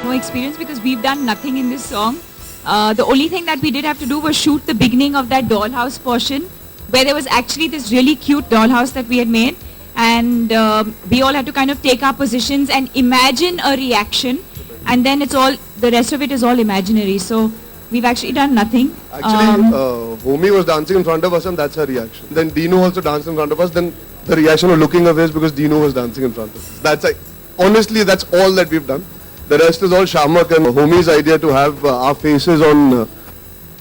no experience because we've done nothing in this song. The only thing that we did have to do was shoot the beginning of that dollhouse portion, where there was actually this really cute dollhouse that we had made, and we all had to kind of take our positions and imagine a reaction, and then the rest of it is all imaginary. So we've actually done nothing. Actually, Homie was dancing in front of us and that's her reaction. Then Dino also danced in front of us. Then the reaction of looking away is because Dino was dancing in front of us. Honestly, that's all that we've done. The rest is all Shamak and Homie's idea to have our faces on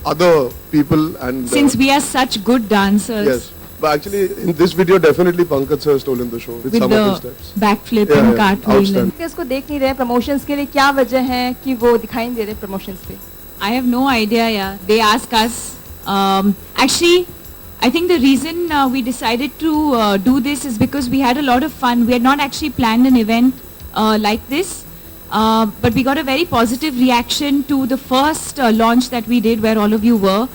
other people. And since we are such good dancers. Yes. But actually, in this video, definitely Pankaj sir has stolen the show with some of his steps. Backflip and cartwheel. इसको देख नहीं रहे promotions के लिए, क्या वजह है कि वो दिखाई नहीं दे रहे प्रमोशंस पे? I have no idea. Yeah, they ask us. Actually, I think the reason we decided to do this is because we had a lot of fun. We had not actually planned an event like this, but we got a very positive reaction to the first launch that we did, where all of you were,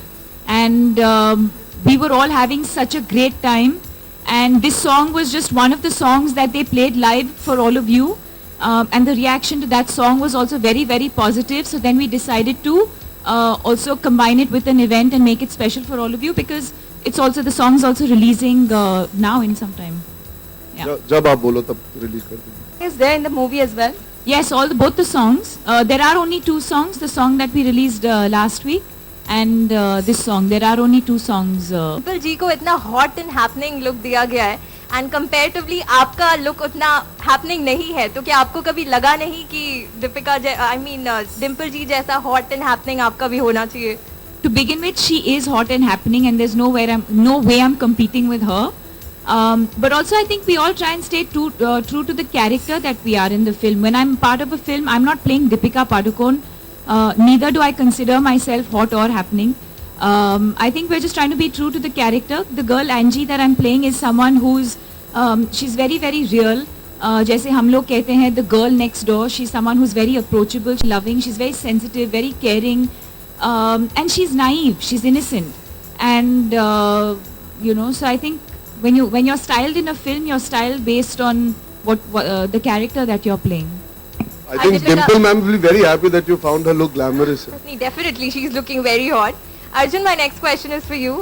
and we were all having such a great time. And this song was just one of the songs that they played live for all of you. And the reaction to that song was also very, very positive. So then we decided to also combine it with an event and make it special for all of you, because it's also, the song's also releasing now in some time. Yeah. जब आप बोलो तब release कर देंगे. Is there in the movie as well? Yes, both the songs. There are only 2 songs. The song that we released last week and this song. There are only 2 songs. Dimple जी को इतना hot and happening look दिया गया है, and comparatively आपका look उतना happening नहीं है, तो क्या आपको कभी लगा नहीं कि दीपिका डिम्पल जी जैसा hot and happening आपका भी होना चाहिए? To begin with, she is hot and happening, and there's no way I'm competing with her. But also, I think we all try and stay true to the character that we are in the film. When I'm part of a film, I'm not playing Deepika Padukone. Neither do I consider myself hot or happening. I think we're just trying to be true to the character. The girl Angie that I'm playing is someone who's she's very, very real. जैसे हम लोग कहते हैं, the girl next door. She's someone who's very approachable, loving. She's very sensitive, very caring, and she's naive. She's innocent, and so I think when you're styled in a film, you're styled based on what the character that you're playing. I think Dimple ma'am will be very happy that you found her look glamorous. Definitely, she's looking very hot. Arjun, my next question is for you.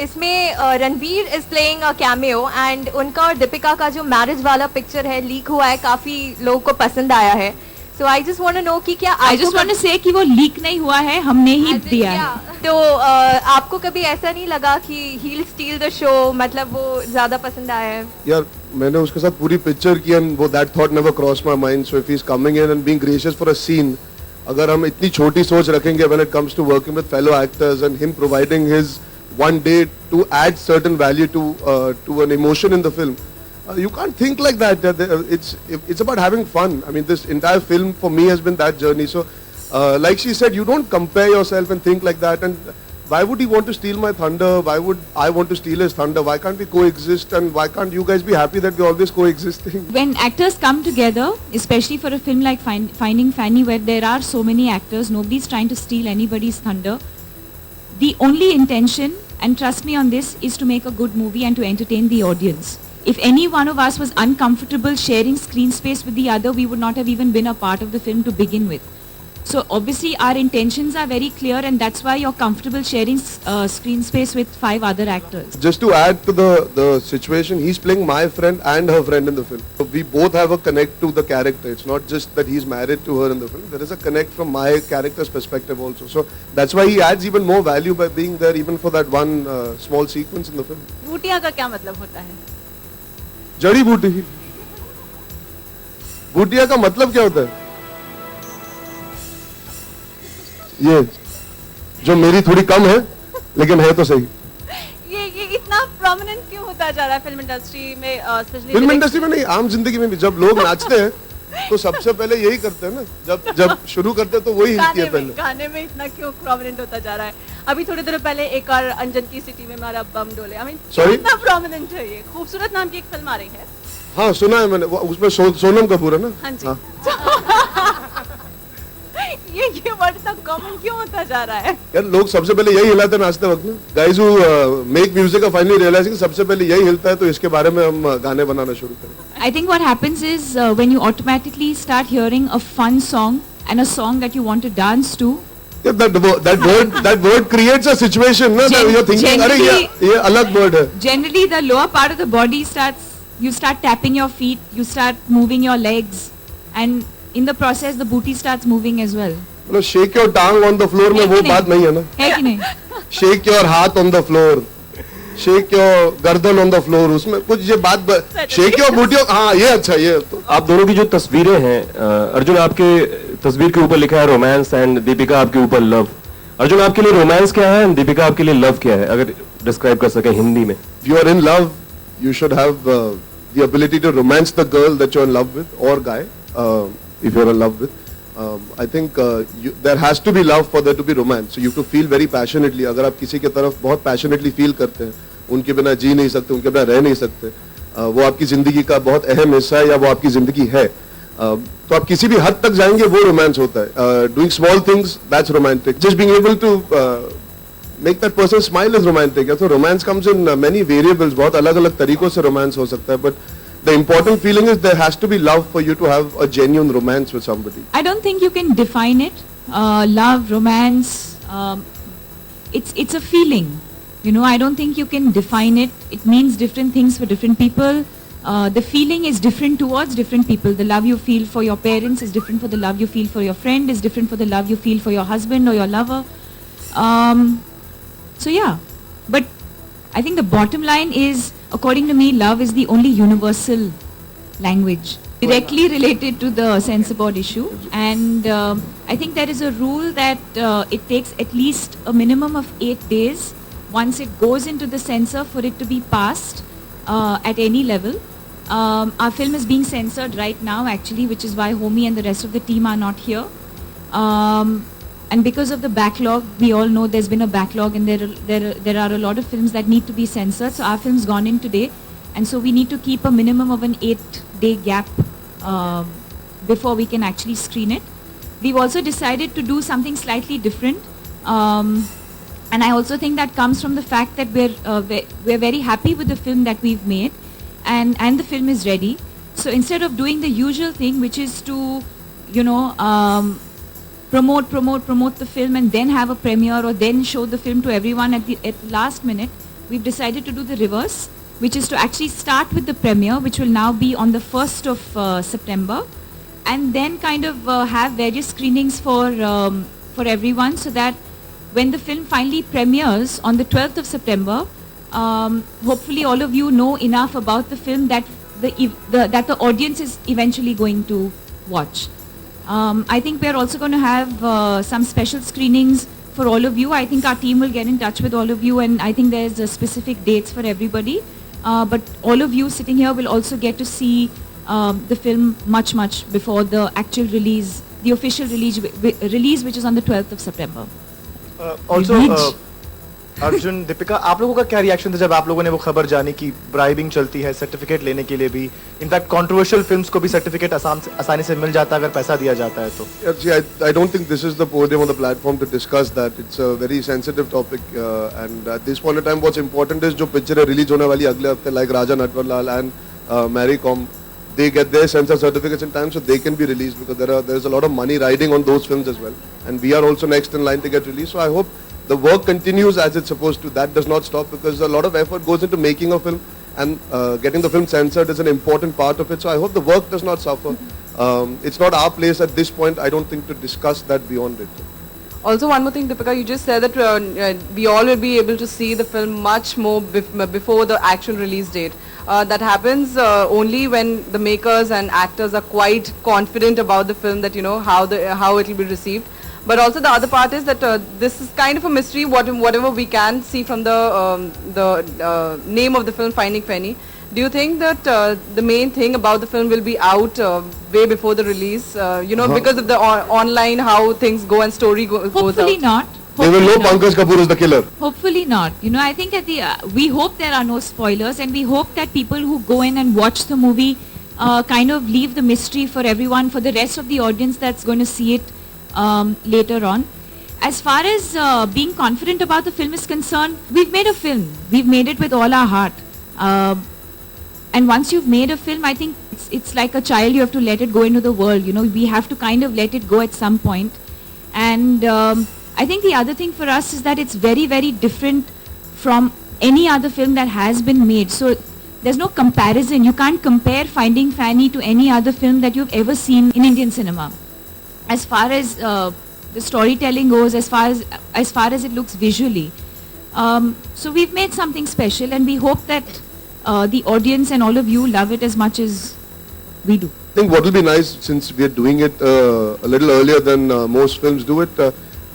इसमें Ranveer is playing a cameo, and उनका और दीपिका का जो marriage वाला picture है, leak हुआ है, काफी लोगों को पसंद आया है. So I just want to know कि क्या I just want to say कि वो leak नहीं हुआ है, हमने ही दिया है. तो आपको कभी ऐसा नहीं लगा कि he'll steal the show, मतलब वो ज़्यादा पसंद आया है? यार मैंने उसके साथ पूरी पिक्चर की, and वो that thought never crossed my mind. So if he's coming in and being gracious for a scene, अगर हम इतनी छोटी सोच रखेंगे when it comes to working with fellow actors and him providing his one day to add certain value to an emotion in the film, you can't think like that. It's about having fun. I mean, this entire film for me has been that journey. So like she said, you don't compare yourself and think like that. And why would he want to steal my thunder? Why would I want to steal his thunder? Why can't we coexist? And why can't you guys be happy that we're always coexisting? When actors come together, especially for a film like Finding Fanny, where there are so many actors, nobody's trying to steal anybody's thunder. The only intention, and trust me on this, is to make a good movie and to entertain the audience. If any one of us was uncomfortable sharing screen space with the other, we would not have even been a part of the film to begin with. So obviously our intentions are very clear, and that's why you're comfortable sharing screen space with 5 other actors. Just to add to the situation, he's playing my friend and her friend in the film. So we both have a connect to the character. It's not just that he's married to her in the film. There is a connect from my character's perspective also. So that's why he adds even more value by being there, even for that one small sequence in the film. Bhutia का क्या मतलब होता है? जड़ी बूटी. भूटिया का मतलब क्या होता है? ये जो मेरी थोड़ी कम है लेकिन है तो सही. ये इतना प्रोमिनेंट क्यों होता जा रहा है फिल्म इंडस्ट्री में, स्पेशली फिल्म इंडस्ट्री में नहीं, आम जिंदगी में भी जब लोग नाचते हैं तो सबसे पहले यही करते हैं ना, जब शुरू करते हैं तो वही हिलती है पहले. गाने में इतना क्यों प्रोमिनेंट होता जा रहा है? अभी थोड़ी देर पहले एक और अंजन की सिटी में हमारा बम डोले, आई मीन इतना प्रोमिनेंट है. ये खूबसूरत नाम की एक फिल्म आ रही है. हाँ सुना है मैंने, उसमें सोनम कपूर है ना. हाँ जी. ये वर्ड इतना कॉमन क्यों होता जा रहा है? यार लोग सबसे पहले यही हिलाते नाचते वक्त ना. Guys who make music are finally realising सबसे पहले यही हिलता है, तो इसके बारे में हम गाने बनाना शुरू करें. I think what happens is when you automatically start hearing a fun song and a song that you want to dance to. Yeah, that word creates a situation. No, Gen- you're thinking, अरे ये अलग word है. Generally, the lower part of the body you start tapping your feet, you start moving your legs, and in the process, the booty starts moving as well. मतलब shake your tongue on the floor में है वो कि बात नहीं है ना. है कि नहीं? Shake your हाथ on the floor. Shake your गर्दन on the floor. उसमें कुछ ये बात shake your booty. हाँ ये अच्छा ये तो. आप दोनों की जो तस्वीरें हैं, अर्जुन आपके तस्वीर के ऊपर लिखा है रोमांस एंड दीपिका आपके ऊपर लव. अर्जुन आपके लिए रोमांस क्या है एंड दीपिका आपके लिए लव क्या है, अगर डिस्क्राइब कर सकें हिंदी में. If you are in love, you should have the ability to romance the girl that you're in love with or guy, if you're in love with. I think there has to be love for there to be romance. So you have to feel very passionately. अगर आप किसी की तरफ बहुत passionately feel करते हैं, उनके बिना जी नहीं सकते, उनके बिना रह नहीं सकते, वो आपकी जिंदगी का बहुत अहम हिस्सा है या वो आपकी जिंदगी है, तो आप किसी भी हद तक जाएंगे वो रोमांस होता है. Doing small things, that's romantic. Just being able to make that person smile is romantic. So romance comes in many variables. बहुत अलग-अलग तरीकों से romance हो सकता है. But the important feeling is there has to be love for you to have a genuine romance with somebody. I don't think you can define it. Love, romance, it's a feeling. You know, I don't think you can define it. It means different things for different people. The feeling is different towards different people. The love you feel for your parents is different for the love you feel for your friend, is different for the love you feel for your husband or your lover. So yeah, but I think the bottom line is, according to me, love is the only universal language directly related to the censor board issue. And I think there is a rule that it takes at least a minimum of 8 days once it goes into the censor for it to be passed at any level. Our film is being censored right now actually, which is why Homi and the rest of the team are not here. And because of the backlog, we all know there's been a backlog and there are a lot of films that need to be censored. So our film's gone in today, and so we need to keep a minimum of an 8-day gap before we can actually screen it. We've also decided to do something slightly different, and I also think that comes from the fact that we're very happy with the film that we've made, and the film is ready. So instead of doing the usual thing, which is to, you know, promote the film and then have a premiere or then show the film to everyone at the last minute, we've decided to do the reverse, which is to actually start with the premiere, which will now be on the 1st of September, and then kind of have various screenings for everyone, so that when the film finally premieres on the 12th of September, hopefully all of you know enough about the film that that the audience is eventually going to watch. I think we're also going to have some special screenings for all of you. I think our team will get in touch with all of you, and I think there's specific dates for everybody. But all of you sitting here will also get to see the film much before the actual release, the official release, which is on the 12th of September. Also, Arjun, Deepika, आप लोगों का क्या reaction था जब आप लोगों ने वो खबर जानी कि ब्राइबिंग चलती है सर्टिफिकेट लेने के लिए भी? इनफैक्ट कंट्रोवर्शियल फिल्म्स को भी सर्टिफिकेट आसानी से मिल जाता है अगर पैसा दिया जाता है तो. I don't think this is the podium or the platform to discuss that. It's a very sensitive topic, and at this point in time, what's important is जो पिक्चर रिलीज होने वाली अगले हफ्ते, like Raja Natwarlal and Mary Com, they get their censor certificates in time so they can be released, because there's a lot of money riding on those films as well, and we are also next in line to get released. So I hope the work continues as it's supposed to. That does not stop, because a lot of effort goes into making a film, and getting the film censored is an important part of it. So I hope the work does not suffer. It's not our place at this point, I don't think, to discuss that beyond it. Also, one more thing, Deepika, you just said that we all will be able to see the film much more before the actual release date. That happens only when the makers and actors are quite confident about the film, that you know how it will be received. But also the other part is that this is kind of a mystery. Whatever we can see from the name of the film, Finding Fanny. Do you think that the main thing about the film will be out way before the release? You know, because of the online how things go and story goes out. Hopefully not. They will know Pankaj Kapoor is the killer. Hopefully not. You know, I think at the we hope there are no spoilers, and we hope that people who go in and watch the movie kind of leave the mystery for everyone, for the rest of the audience that's going to see it later on. As far as being confident about the film is concerned, we've made a film. We've made it with all our heart. And once you've made a film, I think It's like a child, you have to let it go into the world, you know, we have to kind of let it go at some point. And I think the other thing for us is that it's very, very different from any other film that has been made. So there's no comparison. You can't compare Finding Fanny to any other film that you've ever seen in Indian cinema. As far as the storytelling goes, as far as it looks visually. So we've made something special, and we hope that the audience and all of you love it as much as we do. I think what will be nice, since we are doing it a little earlier than most films do it,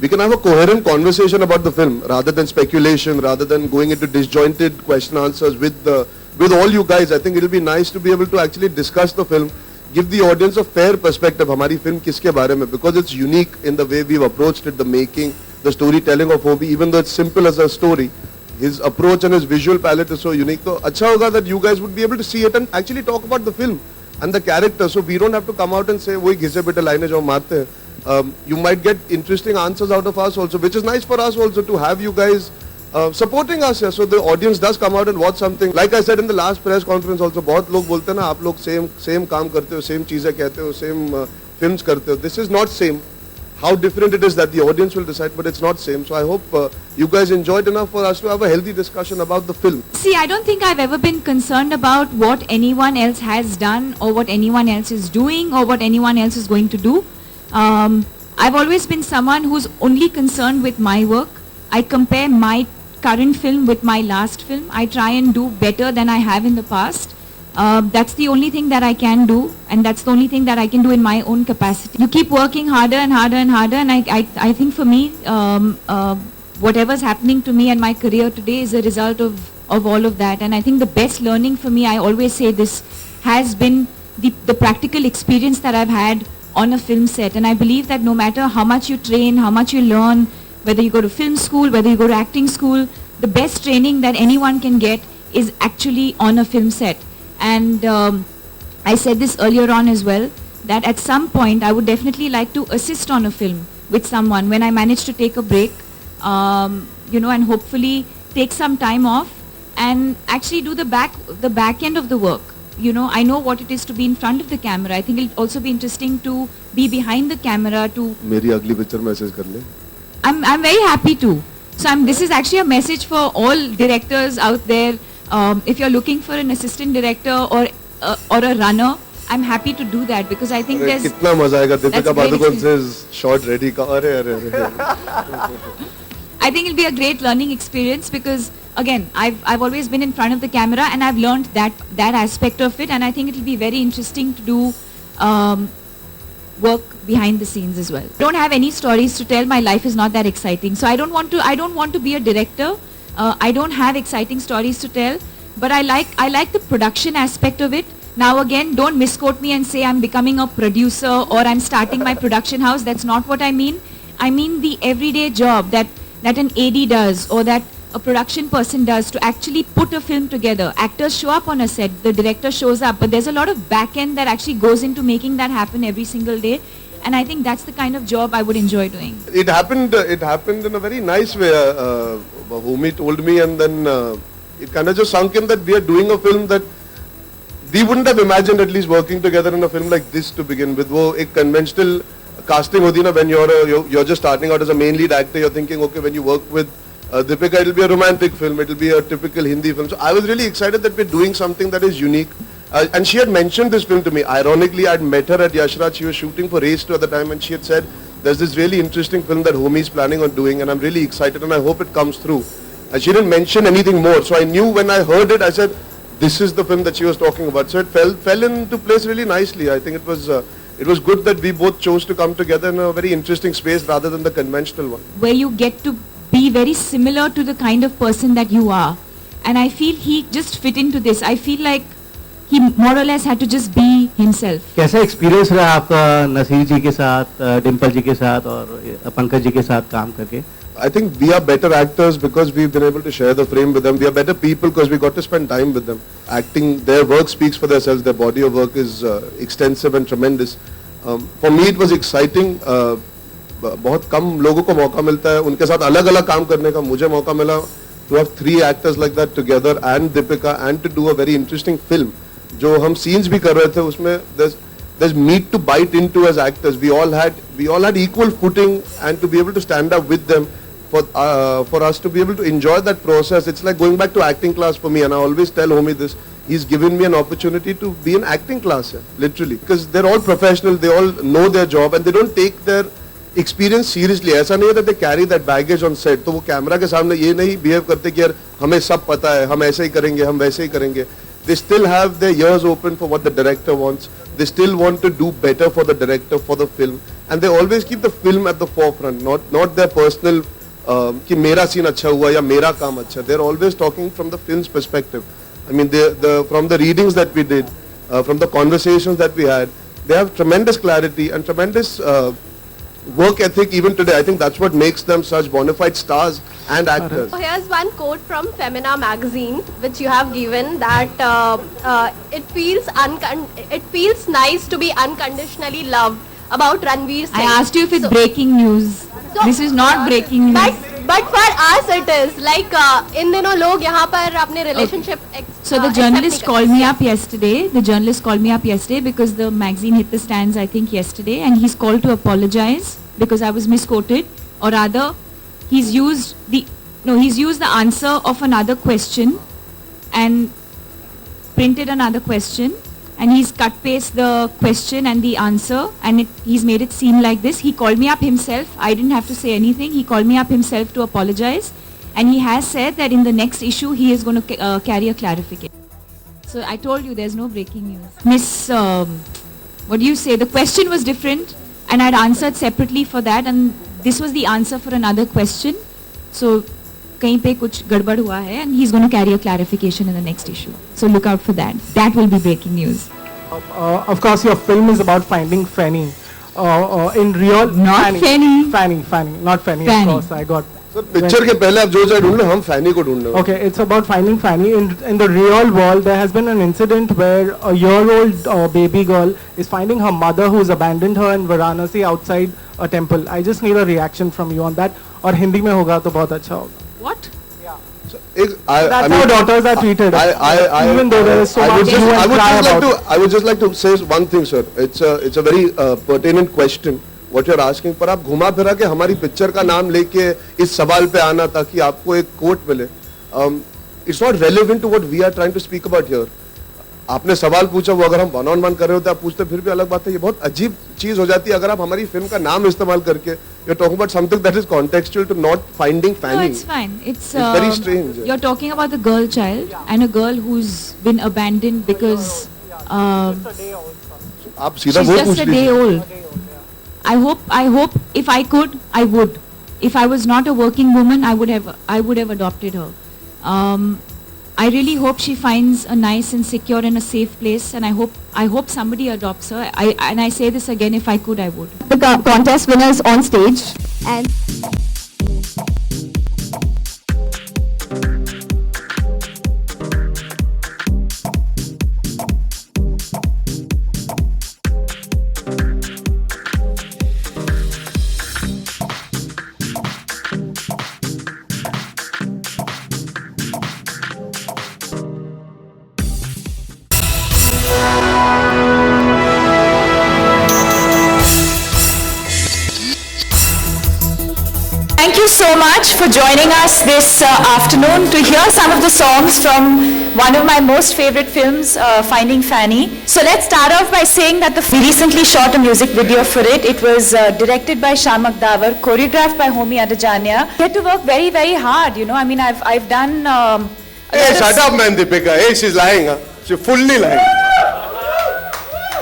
we can have a coherent conversation about the film rather than speculation, rather than going into disjointed question answers with all you guys. I think it will be nice to be able to actually discuss the film, give the audience a fair perspective. हमारी film किसके बारे में, because it's unique in the way we've approached it, the making, the storytelling of Hobie, even though it's simple as a story. His approach and his visual palette is so unique. So अच्छा होगा that you guys would be able to see it and actually talk about the film and the character. So we don't have to come out and say वही घिसे पिटे लाइनें जो हम मारते हैं. You might get interesting answers out of us also, which is nice for us also to have you guys supporting us here. So the audience does come out and watch something. Like I said in the last press conference also, बहुत लोग बोलते हैं ना आप लोग same काम करते हो, same चीजें कहते हो, same films करते हो. This is not same. How different it is that the audience will decide, but it's not same. So I hope you guys enjoyed enough for us to have a healthy discussion about the film. See, I don't think I've ever been concerned about what anyone else has done or what anyone else is doing or what anyone else is going to do. I've always been someone who's only concerned with my work. I compare my current film with my last film. I try and do better than I have in the past. That's the only thing that I can do, and that's the only thing that I can do in my own capacity. You keep working harder and harder and harder, and I think for me, whatever's happening to me and my career today is a result of all of that. And I think the best learning for me, I always say this, has been the practical experience that I've had on a film set. And I believe that no matter how much you train, how much you learn, whether you go to film school, whether you go to acting school, the best training that anyone can get is actually on a film set. And I said this earlier on as well, that at some point I would definitely like to assist on a film with someone when I manage to take a break, and hopefully take some time off and actually do the back end of the work. You know, I know what it is to be in front of the camera. I think it'll also be interesting to be behind the camera to... मेरी अगली picture message कर ले. I'm very happy to. So this is actually a message for all directors out there. If you're looking for an assistant director or a runner, I'm happy to do that because I think there's... कितना मजा आएगा. Deepika great Padukone experience. says shot ready. अरे. I think it'll be a great learning experience because again, I've always been in front of the camera and I've learned that aspect of it, and I think it'll be very interesting to do work behind the scenes as well. I don't have any stories to tell. My life is not that exciting, so I don't want to be a director. I don't have exciting stories to tell, but I like the production aspect of it. Now again, don't misquote me and say I'm becoming a producer or I'm starting my production house. That's not what I mean. I mean the everyday job that an AD does or that a production person does to actually put a film together. Actors show up on a set, the director shows up, but there's a lot of back end that actually goes into making that happen every single day. And I think that's the kind of job I would enjoy doing. It happened in a very nice way. Hobie told me, and then it kind of just sunk in that we are doing a film that we wouldn't have imagined at least working together in a film like this to begin with. वो एक conventional casting होती ना, when you're just starting out as a main lead actor, you're thinking, okay, when you work with Deepika, it'll be a romantic film, it'll be a typical Hindi film. So I was really excited that we're doing something that is unique. And she had mentioned this film to me. Ironically, I'd met her at Yashraj. She was shooting for Race 2 at the time, and she had said, there's this really interesting film that Hobie is planning on doing, and I'm really excited, and I hope it comes through. And she didn't mention anything more. So I knew when I heard it, I said, this is the film that she was talking about. So it fell into place really nicely. I think it was good that we both chose to come together in a very interesting space rather than the conventional one. Where you get to be very similar to the kind of person that you are. And I feel he just fit into this. I feel like he more or less had to just be himself. कैसा experience रहा आपका नसीर जी के साथ, डिम्पल जी के साथ और पंकज जी के साथ काम करके? I think we are better actors because we've been able to share the frame with them. We are better people because we got to spend time with them. Acting, their work speaks for themselves. Their body of work is extensive and tremendous. For me, it was exciting. बहुत कम लोगों को मौका मिलता है उनके साथ अलग-अलग काम करने का. मुझे मौका मिला to have 3 actors like that together and Deepika and to do a very interesting film. जो हम scenes भी कर रहे थे उसमें there's meat to bite into as actors. We all had equal footing, and to be able to stand up with them for us to be able to enjoy that process. It's like going back to acting class for me, and I always tell Homi this. He's given me an opportunity to be in acting class, literally, because they're all professional, they all know their job, and they don't take their experience seriously. ऐसा नहीं है that they carry that baggage on set. तो वो camera के सामने ये नहीं behave करते कि यार हमें सब पता है, हम ऐसे ही करेंगे, हम वैसे ही करेंगे. They still have their ears open for what the director wants. They still want to do better for the director, for the film, and they always keep the film at the forefront, not their personal कि मेरा scene अच्छा हुआ या मेरा काम अच्छा. They're always talking from the film's perspective. I mean, from the readings that we did, from the conversations that we had, they have tremendous clarity and tremendous work ethic even today. I think that's what makes them such bona fide stars and actors. So here's one quote from Femina magazine, which you have given, that it feels nice to be unconditionally loved, about Ranveer Singh. I asked you if it's breaking news. So, This is not breaking news. But for us it is like इन दिनों लोग यहाँ पर अपने relationship. So the journalist called me up yesterday. The journalist called me up yesterday because the magazine hit the stands, I think, yesterday, and he's called to apologize because I was misquoted, or rather, he's used the answer of another question and printed another question, and he's cut paste the question and the answer, and he's made it seem like this. He called me up himself. I didn't have to say anything. He called me up himself to apologize. And he has said that in the next issue, he is going to carry a clarification. So I told you there's no breaking news. Miss, what do you say? The question was different, and I'd answered separately for that, and this was the answer for another question. So, कहीं पे कुछ गड़बड़ हुआ है, and he's going to carry a clarification in the next issue. So look out for that. That will be breaking news. Of course, your film is about finding Fanny. In real, Not Fanny. Fanny, not Fanny. Fanny. Of course, I got. Sir picture के पहले आप जो चाहे ढूंढ लो, हम फैनी को ढूंढ लो. Okay, it's about finding Fanny. In the real world, there has been an incident where a year-old baby girl is finding her mother, who's abandoned her in Varanasi outside a temple. I just need a reaction from you on that. और हिंदी में होगा तो बहुत अच्छा होगा. What? That's how daughters are treated. Even though there is so much hue and cry about it. I would just like to say one thing, sir. It's a very pertinent question. What you're asking, पर आप घुमा फिरा के हमारी picture का नाम लेके इस सवाल पे आना ताकि आपको एक कोट मिले. It's not relevant to what we are trying to speak about here. आपने सवाल पूछा, वो अगर हम वन ऑन वन कर रहे होते आप पूछते फिर भी अलग बात है. ये बहुत अजीब चीज हो जाती है अगर आप हमारी फिल्म का नाम इस्तेमाल करके you're talking about something that is contextual to not finding Fanny. No, it's fine. It's very strange. You're talking about the girl child and a girl who's been abandoned because आप सीधा she's वो just पूछ a day लीजिए. old. I hope if I could, I would. If I was not a working woman, I would have adopted her. I really hope she finds a nice and secure and a safe place, and I hope somebody adopts her. And I say this again, if I could, I would. The contest winners on stage, and Thank you so much for joining us this afternoon to hear some of the songs from one of my most favorite films, Finding Fanny. So let's start off by saying that we recently shot a music video for it. It was directed by Shamak Davar, choreographed by Homi Adajania. We had to work very, very hard, you know. I mean, I've done... Hey, shut up, man, Deepika. Hey, she's lying. Huh? She's fully lying.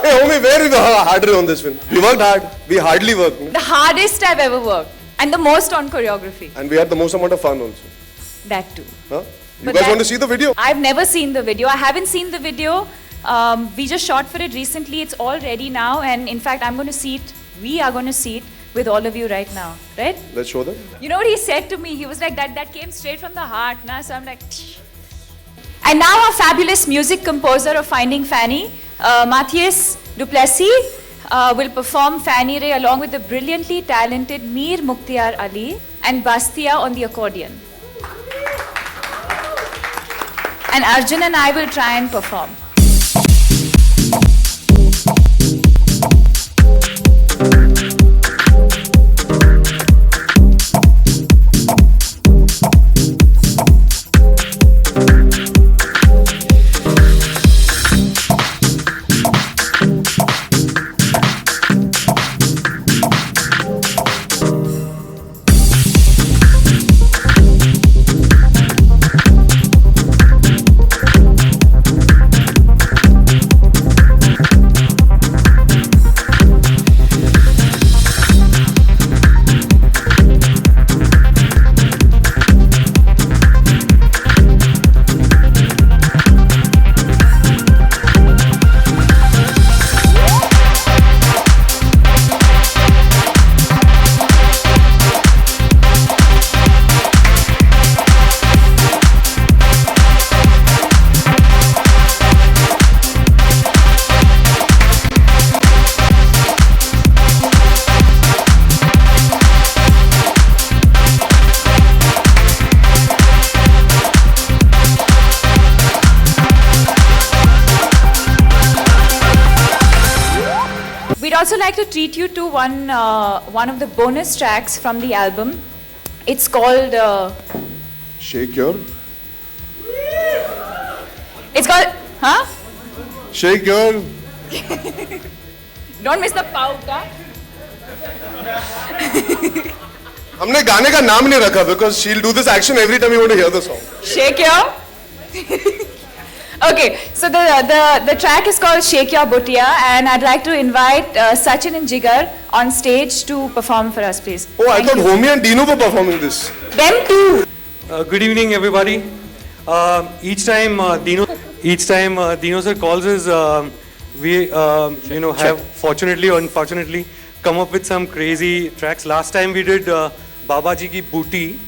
Hey, Homi, where is the harder on this film? We worked hard. We hardly worked. No? The hardest I've ever worked. And the most on choreography. And we had the most amount of fun also. That too. Huh? You But guys want to see the video? I've never seen the video. I haven't seen the video. We just shot for it recently. It's all ready now. And in fact, we are going to see it with all of you right now. Right? Let's show them. You know what he said to me? He was like, that came straight from the heart. Nah? So I'm like... And now our fabulous music composer of Finding Fanny, Matthias Duplessis, will perform Fanny Ray along with the brilliantly talented Mir Mukhtiar Ali and Bastia on the accordion. And Arjun and I will try and perform. also like to treat you to one of the bonus tracks from the album. It's called. Shake your. It's called. Huh? Shake your. Don't miss the pauta. हमने गाने का नाम नहीं रखा because she'll do this action every time you want to hear the song. Shake your. Okay, so the track is called Shake Your Buttiya, and I'd like to invite Sachin and Jigar on stage to perform for us, please. Oh, I thought Homie and Dino were performing this. Them too. Good evening, everybody. Each time Dino sir calls us, we have fortunately or unfortunately come up with some crazy tracks. Last time we did Baba Ji Ki Booty.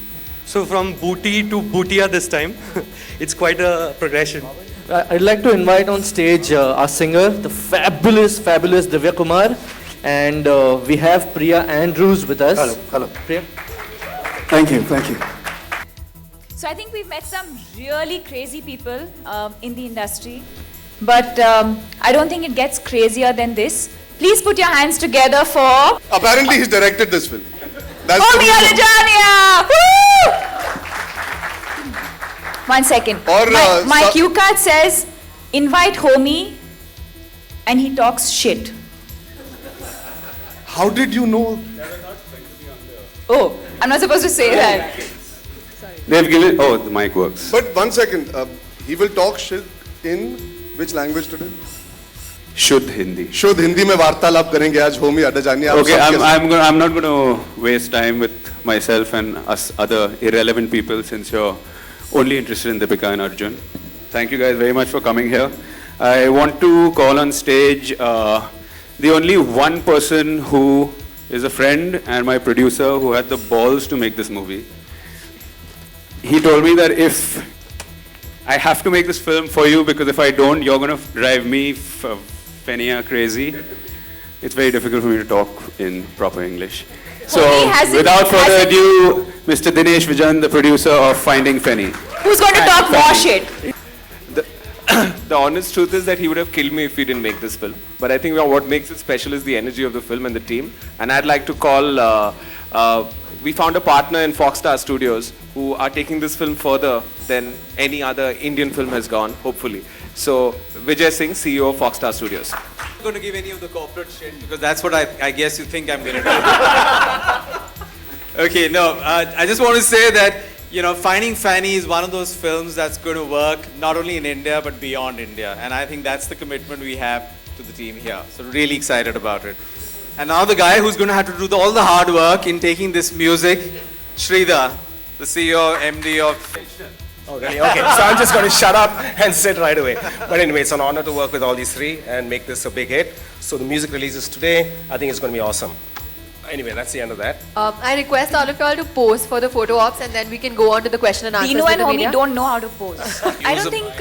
So from Booty to Bootiya this time. It's quite a progression. I'd like to invite on stage our singer, the fabulous Divya Kumar, and we have Priya Andrews with us. Hello. Priya. Thank you. So I think we've met some really crazy people in the industry, but I don't think it gets crazier than this. Please put your hands together for Apparently he's directed this film. That's Homie Adajania! Woo! 1 second. Or, my cue card says, invite Homie, and he talks shit. How did you know? Oh, I'm not supposed to say that. They've given. Oh, the mic works. But 1 second, he will talk shit in which language today? Shuddh Hindi. शुद्ध हिंदी में वार्तालाप करेंगे आज Homi Adajania. Okay, I'm not going to waste time with myself and us other irrelevant people since you're only interested in Deepika and Arjun. Thank you guys very much for coming here. I want to call on stage the only one person who is a friend and my producer who had the balls to make this movie. He told me that if I have to make this film for you because if I don't, you're going to drive me Fenia crazy. It's very difficult for me to talk in proper English. So, without further ado, Mr. Dinesh Vijan, the producer of Finding Feni. Who's going to talk more shit? The honest truth is that he would have killed me if he didn't make this film. But I think what makes it special is the energy of the film and the team. And I'd like to call, we found a partner in Foxstar Studios who are taking this film further than any other Indian film has gone, hopefully. So, Vijay Singh, CEO of Foxstar Studios. I'm not going to give any of the corporate shit because that's what I guess you think I'm going to do. Okay, no, I just want to say that, Finding Fani is one of those films that's going to work not only in India but beyond India. And I think that's the commitment we have to the team here. So really excited about it. And now the guy who's going to have to do all the hard work in taking this music, Sridhar, the CEO, MD of... Oh, really? Okay, so I'm just going to shut up and sit right away. But anyway, it's an honor to work with all these three and make this a big hit. So the music releases today. I think it's going to be awesome. Anyway, that's the end of that. I request all of y'all to pose for the photo ops and then we can go on to the question and answers. Dino and Homie don't know how to pose. I don't think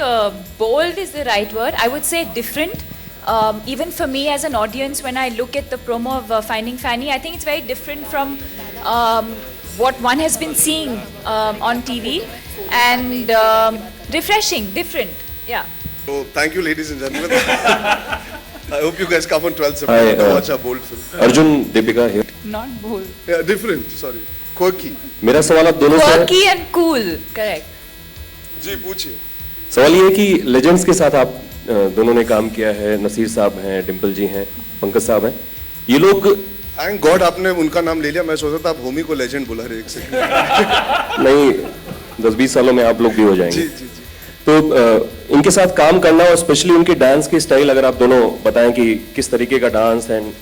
bold is the right word. I would say different. Even for me as an audience, when I look at the promo of Finding Fani, I think it's very different from what one has been seeing on TV. And refreshing, different, yeah. So, thank you ladies and gentlemen. I hope you guys come on 12th September to watch our bold film. Arjun, Deepika here. Not bold. Yeah, different, sorry. Quirky. मेरा सवाल आप दोनों से Quirky and cool, correct. जी पूछिए. सवाल ये है कि लेजेंड्स के साथ आप दोनों ने काम किया है. नसीर साहब हैं, डिम्पल जी हैं, पंकज साहब हैं. ये लोग Thank God आपने उनका नाम ले लिया. मैं सोचा था आप होमी को लेजेंड बुला रहे एक सेकंड. नहीं 10-20 सालों में आप लोग भी हो जाएंगे. जी. तो इनके साथ काम करना और स्पेशली उनके डांस की स्टाइल अगर आप दोनों बताएं कि किस तरीके का डांस एंड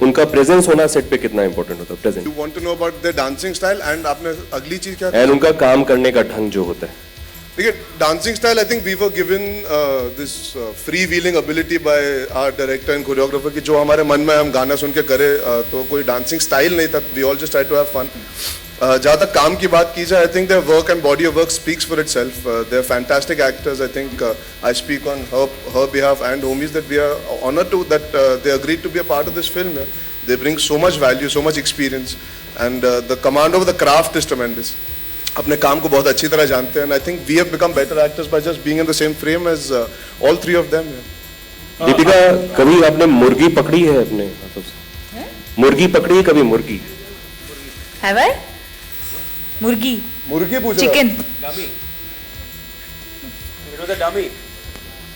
उनका प्रेजेंस होना सेट पे कितना इंपॉर्टेंट होता है presence. You want to know about their dancing style and आपने अगली चीज क्या? एंड उनका काम करने का ढंग जो होता है. देखिए dancing style I think we were given this freewheeling ability by our director and choreographer कि जो हमारे मन में हम गाना सुन के करें तो कोई dancing style नहीं था. We all just tried to have fun. जहाँ तक काम की बात की जाए, I think their work and body of work speaks for itself. They're fantastic actors. I think I speak on her behalf and Homies that we are honored to that they agreed to be a part of this film. Yeah. They bring so much value, so much experience, and the command over the craft is tremendous. अपने काम को बहुत अच्छी तरह जानते हैं. And I think we have become better actors by just being in the same frame as all three of them. Yeah. Deepika, कभी आपने मुर्गी पकड़ी है अपने हाथों से? मुर्गी पकड़ी है कभी? मुर्गी Have I? मुर्गी. मुर्गी पूछ Chicken. Dummy. It was a dummy.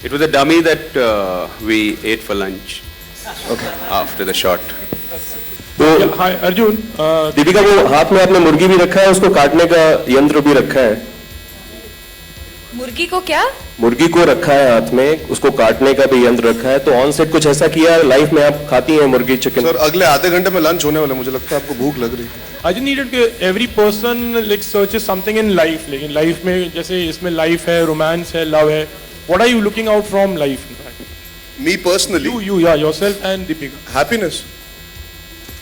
It was a dummy that we ate for lunch. Okay. After the shot. तो हाय अर्जुन, दीपिका, वो हाथ में आपने मुर्गी भी रखा है, उसको काटने का यंत्र भी रखा है. मुर्गी को क्या? मुर्गी को रखा है हाथ में, उसको काटने का भी यंत्र रखा है. तो ऑन सेट कुछ ऐसा किया लाइफ में? आप खाती हैं मुर्गी, चिकन? सर अगले आधे घंटे में लंच होने वाला, मुझे लगता है आपको भूख लग रही है. I just needed कि every person like searches something in life. लेकिन लाइफ में जैसे इसमें लाइफ है, रोमांस है, लव है. What are you looking out from life? Me personally. You, yeah, yourself and Deepika. Happiness.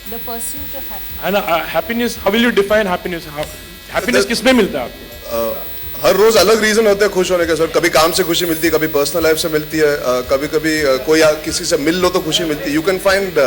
The pursuit of happiness. And happiness, how will you define happiness? Happiness किसमें मिलता है आपको? हर रोज अलग रीजन होते हैं खुश होने के. सर कभी काम से खुशी मिलती है, कभी पर्सनल लाइफ से मिलती है, कभी कभी कोई किसी से मिल लो तो खुशी मिलती है. You can find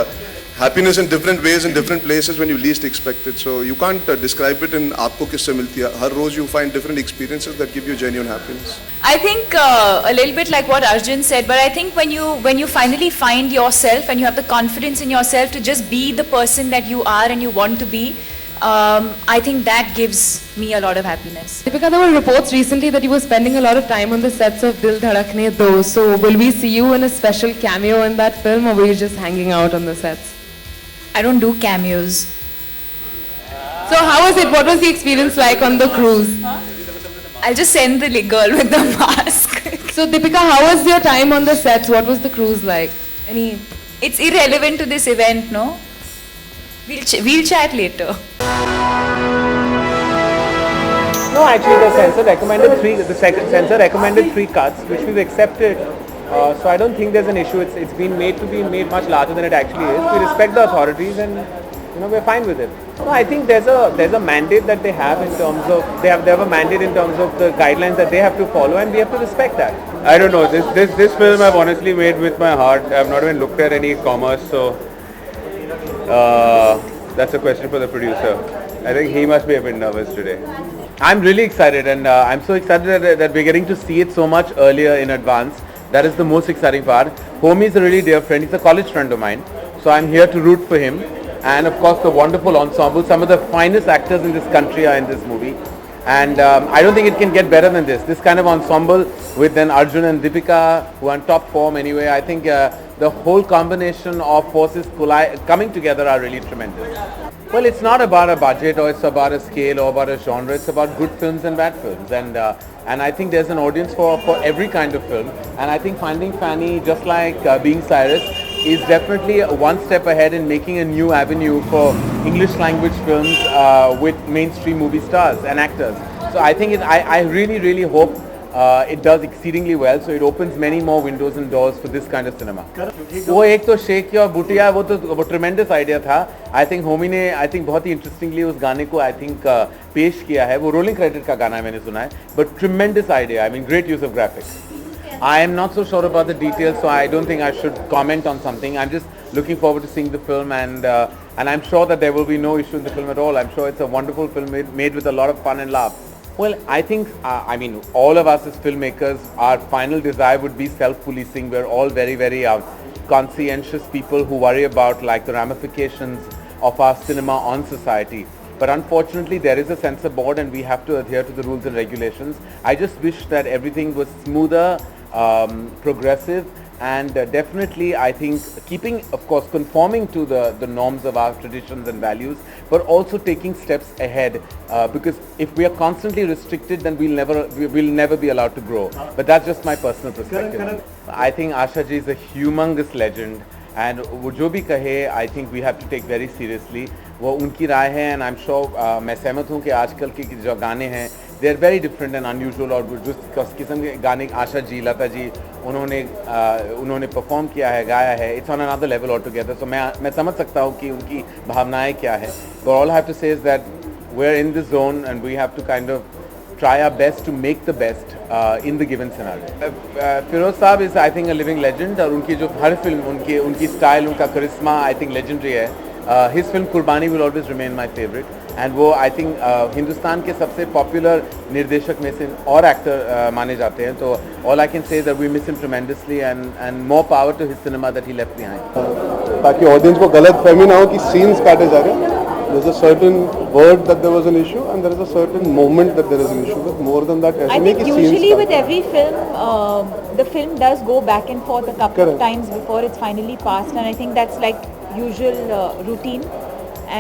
happiness in different ways in different places when you least expect it. So you can't describe it in आपको किससे मिलती है. हर रोज you find different experiences that give you genuine happiness. I think a little bit like what Arjun said, but I think when you finally find yourself and you have the confidence in yourself to just be the person that you are and you want to be, I think that gives me a lot of happiness. Deepika, there were reports recently that you were spending a lot of time on the sets of Dil Dhadakne Do. So will we see you in a special cameo in that film, or were you just hanging out on the sets? I don't do cameos. So how was it? What was the experience like on the cruise? I'll just send the girl with the mask. So Deepika, how was your time on the sets? What was the cruise like? It's irrelevant to this event, no? We'll chat later. No, actually the censor recommended three cuts, which we've accepted. So I don't think there's an issue. It's been made to be made much larger than it actually is. We respect the authorities, and we're fine with it. No, I think there's a mandate that they have in terms of they have a mandate in terms of the guidelines that they have to follow, and we have to respect that. I don't know. This film I've honestly made with my heart. I've not even looked at any commerce, so that's a question for the producer. I think he must be a bit nervous today. I'm really excited, and I'm so excited that we're getting to see it so much earlier in advance. That is the most exciting part. Homie is a really dear friend. He's a college friend of mine. So I'm here to root for him. And of course the wonderful ensemble. Some of the finest actors in this country are in this movie. And I don't think it can get better than this. This kind of ensemble with then Arjun and Deepika, who are in top form anyway. I think the whole combination of forces coming together are really tremendous. Well, it's not about a budget or it's about a scale or about a genre. It's about good films and bad films. And I think there's an audience for every kind of film. And I think Finding Fanny, just like Being Cyrus, is definitely one step ahead in making a new avenue for English language films with mainstream movie stars and actors. So I think I really, really hope it does exceedingly well. So it opens many more windows and doors for this kind of cinema. वो एक तो शेख और बुटिया वो tremendous idea था. I think Homie ने बहुत ही interestingly उस गाने को पेश किया है. वो rolling credit का गाना है, मैंने सुना है. But tremendous idea. I mean, great use of graphics. I am not so sure about the details, so I don't think I should comment on something. I'm just looking forward to seeing the film, and I'm sure that there will be no issue in the film at all. I'm sure it's a wonderful film made with a lot of fun and laugh. Well, I think, all of us as filmmakers, our final desire would be self-policing. We're all very, very conscientious people who worry about the ramifications of our cinema on society. But unfortunately, there is a censor board and we have to adhere to the rules and regulations. I just wish that everything was smoother, progressive, and definitely I think keeping, of course, conforming to the norms of our traditions and values, but also taking steps ahead, because if we are constantly restricted, then we'll never be allowed to grow. But that's just my personal perspective. I think Asha ji is a humongous legend, and वो जो भी कहे, I think we have to take very seriously. वो उनकी राय है, and I'm sure मैं सहमत हूँ कि आजकल के जो गाने हैं, they are very different and unusual, और जिस किस्म के गाने आशा जी, लता जी उन्होंने परफॉर्म किया है, गाया है, it's on another level altogether. So मैं समझ सकता हूँ कि उनकी भावनाएं क्या है. But all I have to say is that we're in this zone and we have to kind of try our best to make the best in the given scenario. Feroz Saab is, I think, a living legend, और उनकी जो हर film, उनकी style, उनका charisma, I think legendary है. His film Qurbani will always remain my favorite. And वो I think Hindustan के सबसे popular निर्देशक में से और एक्टर माने जाते हैं. तो all I can say that we miss him tremendously and more power to his cinema that he left behind. ताकि ऑडियंस को गलत फहमी ना हो कि सीन्स काटे जा रहे हैं. There's a certain word that there was an issue, and there is a certain moment that there is an issue. But more than that, I think usually with every film, the film does go back and forth a couple of times before it's finally passed, and I think that's like usual routine.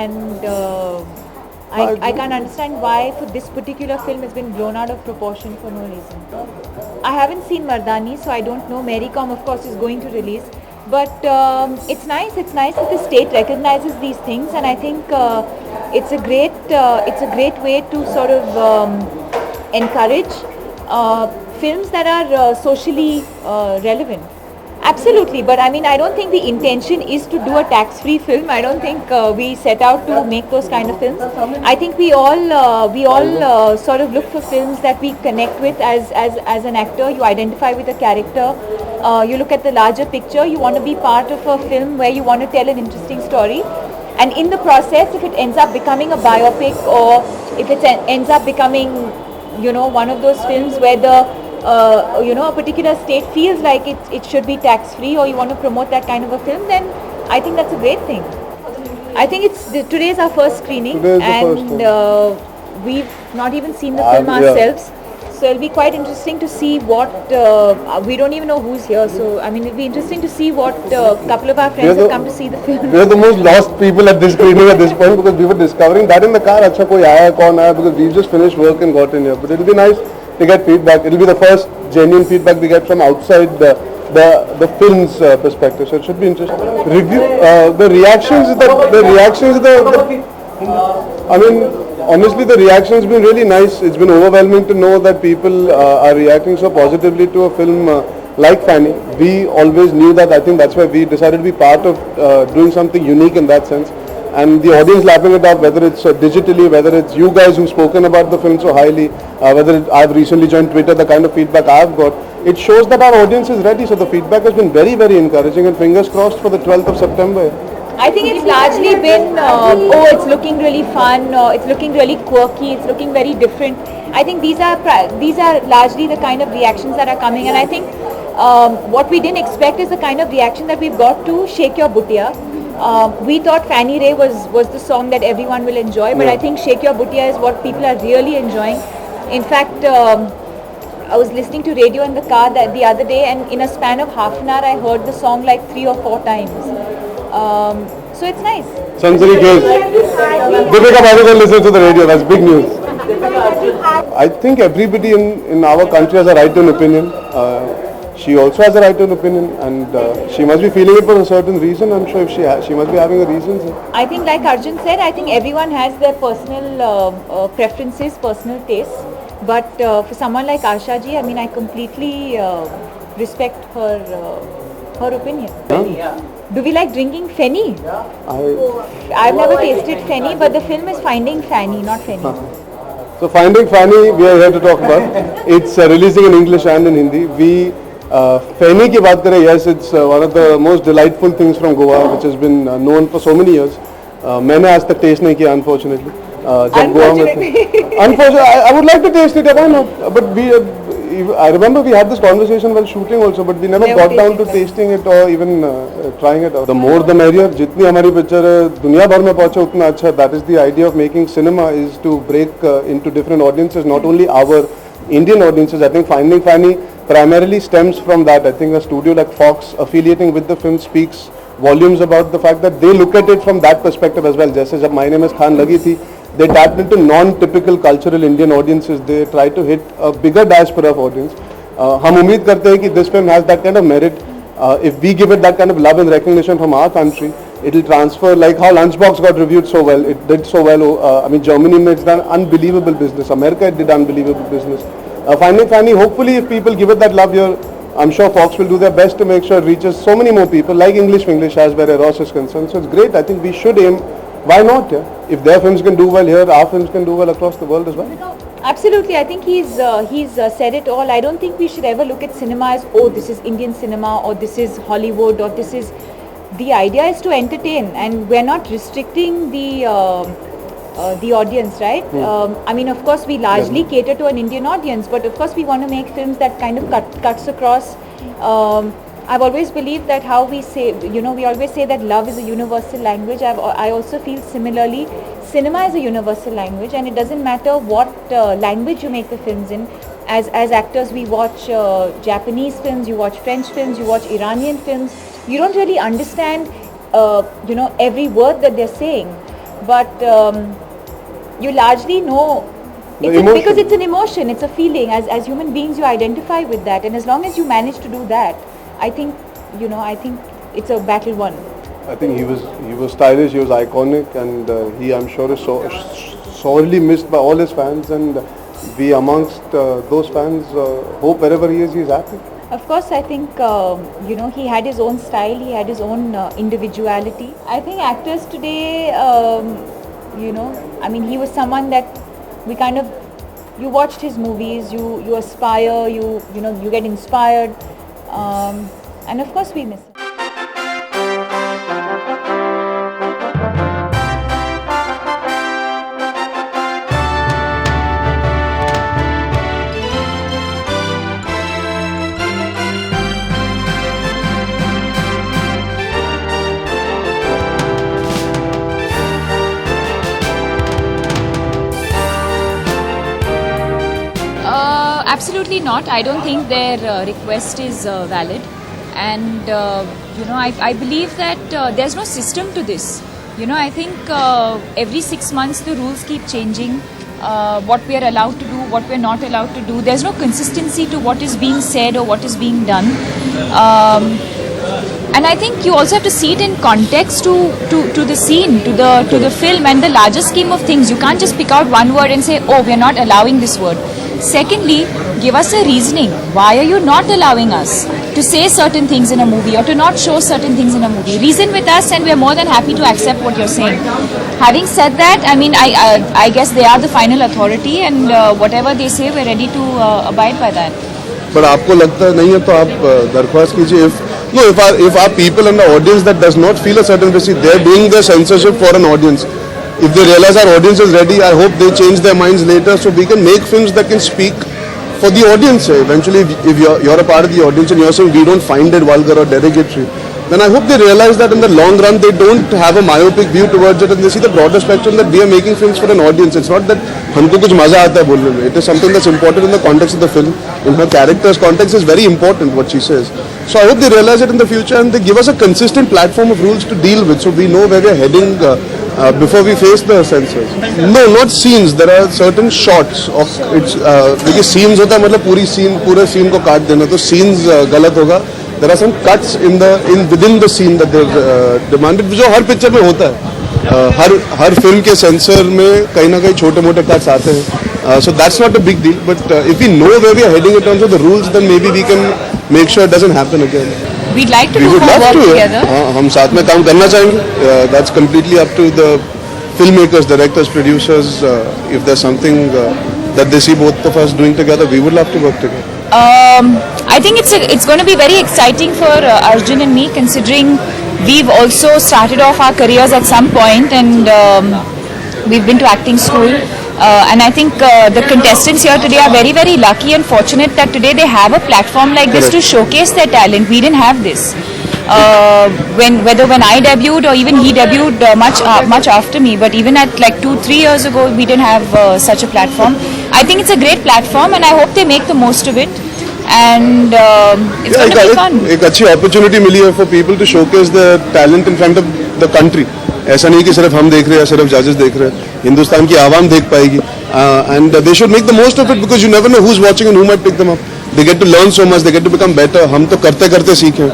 And I can't understand why for this particular film it's been blown out of proportion for no reason. I haven't seen Mardani, so I don't know. Mary Com, of course, is going to release. But it's nice that the state recognizes these things, and I think it's a great way to sort of encourage films that are socially relevant. Absolutely, but I mean, I don't think the intention is to do a tax-free film. I don't think we set out to make those kind of films. I think we all sort of look for films that we connect with as an actor. You identify with a character. You look at the larger picture. You want to be part of a film where you want to tell an interesting story. And in the process, if it ends up becoming a biopic, or if it ends up becoming, one of those films where the a particular state feels like it should be tax-free, or you want to promote that kind of a film, then I think that's a great thing. I think today is our first screening, and we've not even seen the film ourselves. So it'll be quite interesting to see what, we don't even know who's here, so I mean it'll be interesting to see what couple of our friends have come to see the film. We're the most lost people at this screening at this point, because we were discovering that in the car, acha koi aaya, kaun aaya, because we've just finished work and got in here. But it'll be nice to get feedback. It'll be the first genuine feedback we get from outside the film's perspective, so it should be interesting. The reactions, I mean, honestly, the reaction has been really nice. It's been overwhelming to know that people are reacting so positively to a film like Fanny. We always knew that. I think that's why we decided to be part of doing something unique in that sense. And the audience lapping it up, whether it's digitally, whether it's you guys who've spoken about the film so highly, I've recently joined Twitter, the kind of feedback I've got, it shows that our audience is ready. So the feedback has been very, very encouraging, and fingers crossed for the 12th of September. I think it's largely been, it's looking really fun, it's looking really quirky, it's looking very different. I think these are largely the kind of reactions that are coming, and I think what we didn't expect is the kind of reaction that we've got to Shake Your Buttiya. We thought Fanny Ray was the song that everyone will enjoy, but I think Shake Your Buttiya is what people are really enjoying. In fact, I was listening to radio in the car the other day, and in a span of half an hour I heard the song like 3 or 4 times. So it's nice. Sensory case. Deepika Padukone listens to the radio. That's big news. I think everybody in our country has a right to an opinion. She also has a right to an opinion, and she must be feeling it for a certain reason. I'm sure if she must be having a reason. I think, like Arjun said, I think everyone has their personal preferences, personal tastes. But for someone like Asha ji, I mean, I completely respect her opinion. Yeah. Do we like drinking Fenny? I've never tasted Fenny, but the film is Finding Fanny, not Fenny. So Finding Fanny, we are here to talk about. It's releasing in English and in Hindi. Fanny ki baat kare, yes, it's one of the most delightful things from Goa, which has been known for so many years. मैंने आज तक taste नहीं किया, unfortunately. Unfortunately, I would like to taste it, why not? But I remember we had this conversation while shooting also, but we never got down to tasting it or even trying it out. The more the merrier. जितनी हमारी picture दुनिया भर में पहुंचे उतना अच्छा. That is the idea of making cinema, is to break into different audiences, not only our Indian audiences. I think Finding Fanny primarily stems from that. I think a studio like Fox affiliating with the film speaks volumes about the fact that they look at it from that perspective as well. जैसे जब My Name is Khan लगी थी, they tapped into non-typical cultural Indian audiences. They try to hit a bigger diaspora of audience. हम उम्मीद करते हैं कि this film has that kind of merit. If we give it that kind of love and recognition from our country, it will transfer like how Lunchbox got reviewed so well. It did so well. I mean, Germany it's done unbelievable business. America it did unbelievable business. Finding Fanny, hopefully if people give it that love here, I'm sure Fox will do their best to make sure it reaches so many more people like English Finglish has where Eros is concerned. So it's great. I think we should aim. Why not? Yeah? If their films can do well here, our films can do well across the world as well. Absolutely, I think he's said it all. I don't think we should ever look at cinema as, oh, this is Indian cinema, or this is Hollywood, or this is. The idea is to entertain, and we're not restricting the the audience, right? I mean, of course, we largely cater to an Indian audience, but of course, we want to make films that kind of cuts across. I've always believed that how we say, we always say that love is a universal language. I also feel similarly, cinema is a universal language, and it doesn't matter what language you make the films in. As actors, we watch Japanese films, you watch French films, you watch Iranian films. You don't really understand, every word that they're saying, but you largely know because it's an emotion, it's a feeling. As human beings, you identify with that, and as long as you manage to do that, I think it's a battle won. I think he was stylish, he was iconic, and he, I'm sure, is sorely missed by all his fans, and we amongst those fans hope wherever he is happy. Of course, I think, he had his own style, he had his own individuality. I think actors today, he was someone that you watched his movies, you aspire, you get inspired, and of course we miss him. Absolutely not. I don't think their request is valid, and I believe that there's no system to this. I think every 6 months the rules keep changing. What we are allowed to do, what we're not allowed to do. There's no consistency to what is being said or what is being done. And I think you also have to see it in context to the scene, to the film and the larger scheme of things. You can't just pick out one word and say, oh, we're not allowing this word. Secondly, give us a reasoning. Why are you not allowing us to say certain things in a movie or to not show certain things in a movie? Reason with us and we're more than happy to accept what you're saying. Having said that, I guess they are the final authority, and whatever they say, we're ready to abide by that. But आपको लगता नहीं है तो आप दरख्वास्त कीजिए. If our people in the audience that does not feel a certain way, they're doing the censorship for an audience. If they realize our audience is ready, I hope they change their minds later, so we can make films that can speak for the audience. Eventually, if you're a part of the audience and you're saying we don't find it vulgar or derogatory, then I hope they realize that in the long run they don't have a myopic view towards it, and they see the broader spectrum that we are making films for an audience. It's not that हमको कुछ मजा आता है बोलने में. It is something that's important in the context of the film. In her character's context is very important what she says. So I hope they realize it in the future and they give us a consistent platform of rules to deal with, so we know where we are heading before we face the censors. No, not scenes. There are certain shots of it's because scenes होता है मतलब पूरे scene को काट देना, तो scenes गलत होगा. There are some cuts within the scene that they're demanded, जो हर पिक्चर में होता है. हर फिल्म के सेंसर में कहीं ना कहीं छोटे-मोटे cuts आते हैं. So that's not a big deal. But if we know where we are heading in terms of the rules, then maybe we can make sure it doesn't happen again. We'd like to do more work together. हम साथ में काम करना चाहेंगे. That's completely up to the filmmakers, directors, producers. If there's something that they see both of us doing together, we would love to work together. I think it's going to be very exciting for Arjun and me, considering we've also started off our careers at some point, and we've been to acting school. And I think the contestants here today are very, very lucky and fortunate that today they have a platform like this to showcase their talent. We didn't have this. Whether when I debuted or even he debuted much after me, but even at like 2-3 years ago, we didn't have such a platform. I think it's a great platform, and I hope they make the most of it. And it's going to be fun. एक अच्छी opportunity मिली है for people to showcase their talent in front of the country. ऐसा नहीं कि सिर्फ हम देख रहे हैं, सिर्फ judges देख रहे हैं. हिंदुस्तान की आवाम देख पाएगी. And they should make the most of it, because you never know who's watching and who might pick them up. They get to learn so much, they get to become better. हम तो करते करते सीखे.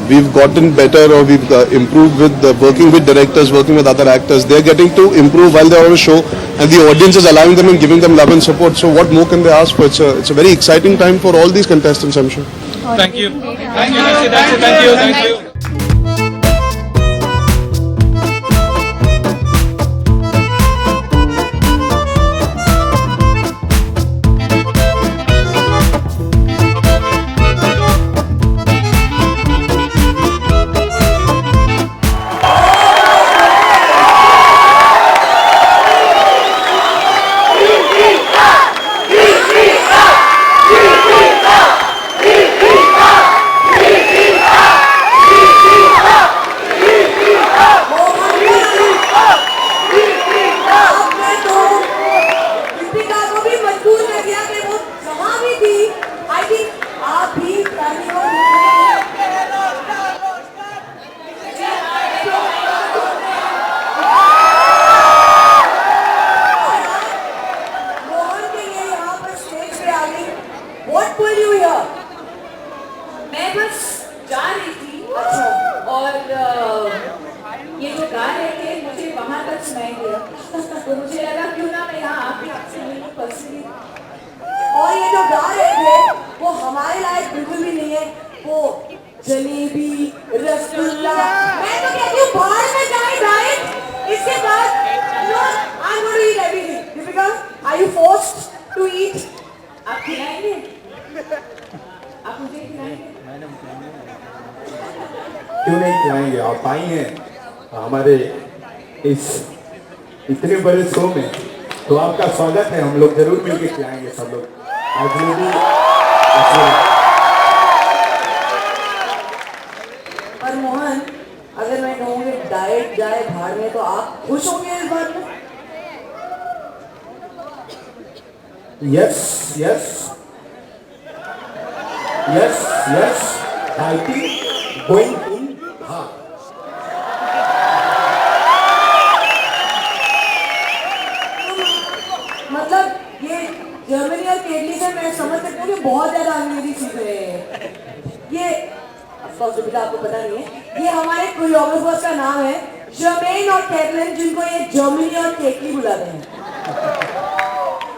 We've gotten better, or we've improved with working with directors, working with other actors. They're getting to improve while they're on a show, and the audience is allowing them and giving them love and support. So what more can they ask for? It's a very exciting time for all these contestants, I'm sure. Thank you. Thank you. मैं बस जा रही थी और ये जो गा रहे थे मुझे वहां तक सुनाई दिया तो मुझे लगा क्यों ना मैं यहाँ आके आपसे मिलूं पर्सनली। और ये जो गा रहे थे वो हमारे लायक बिल्कुल भी नहीं है, वो जलेबी रसगुल्ला, मैं तो कहती हूँ बाहर में जाए डाइट, इसके बाद I'm going to eat everything. Deepika, are you forced to eat? आप खिलाएंगे? आप मुझे खिलाएंगे? क्यों नहीं खिलाएंगे? आप आई हैं हमारे इस इतने बड़े शो में, तो आपका स्वागत है, हम लोग जरूर मिलके खिलाएंगे सब लोग। पर मोहन, अगर मैं कहूँगी डाइट जाए भाड़ में तो आप खुश होंगे इस बात में? Yes, yes, yes, yes. Dieting going in hard. मतलब ये जर्मनी और केटली से मैं समझ सकती हूँ कि बहुत ज्यादा अंग्रेजी सीख रहे हैं। ये दीपिका आपको पता नहीं है, ये हमारे कोरियोग्राफर्स का नाम है जर्मेन और कैटलिन, जिनको ये जर्मनी और केटली बुलाते हैं।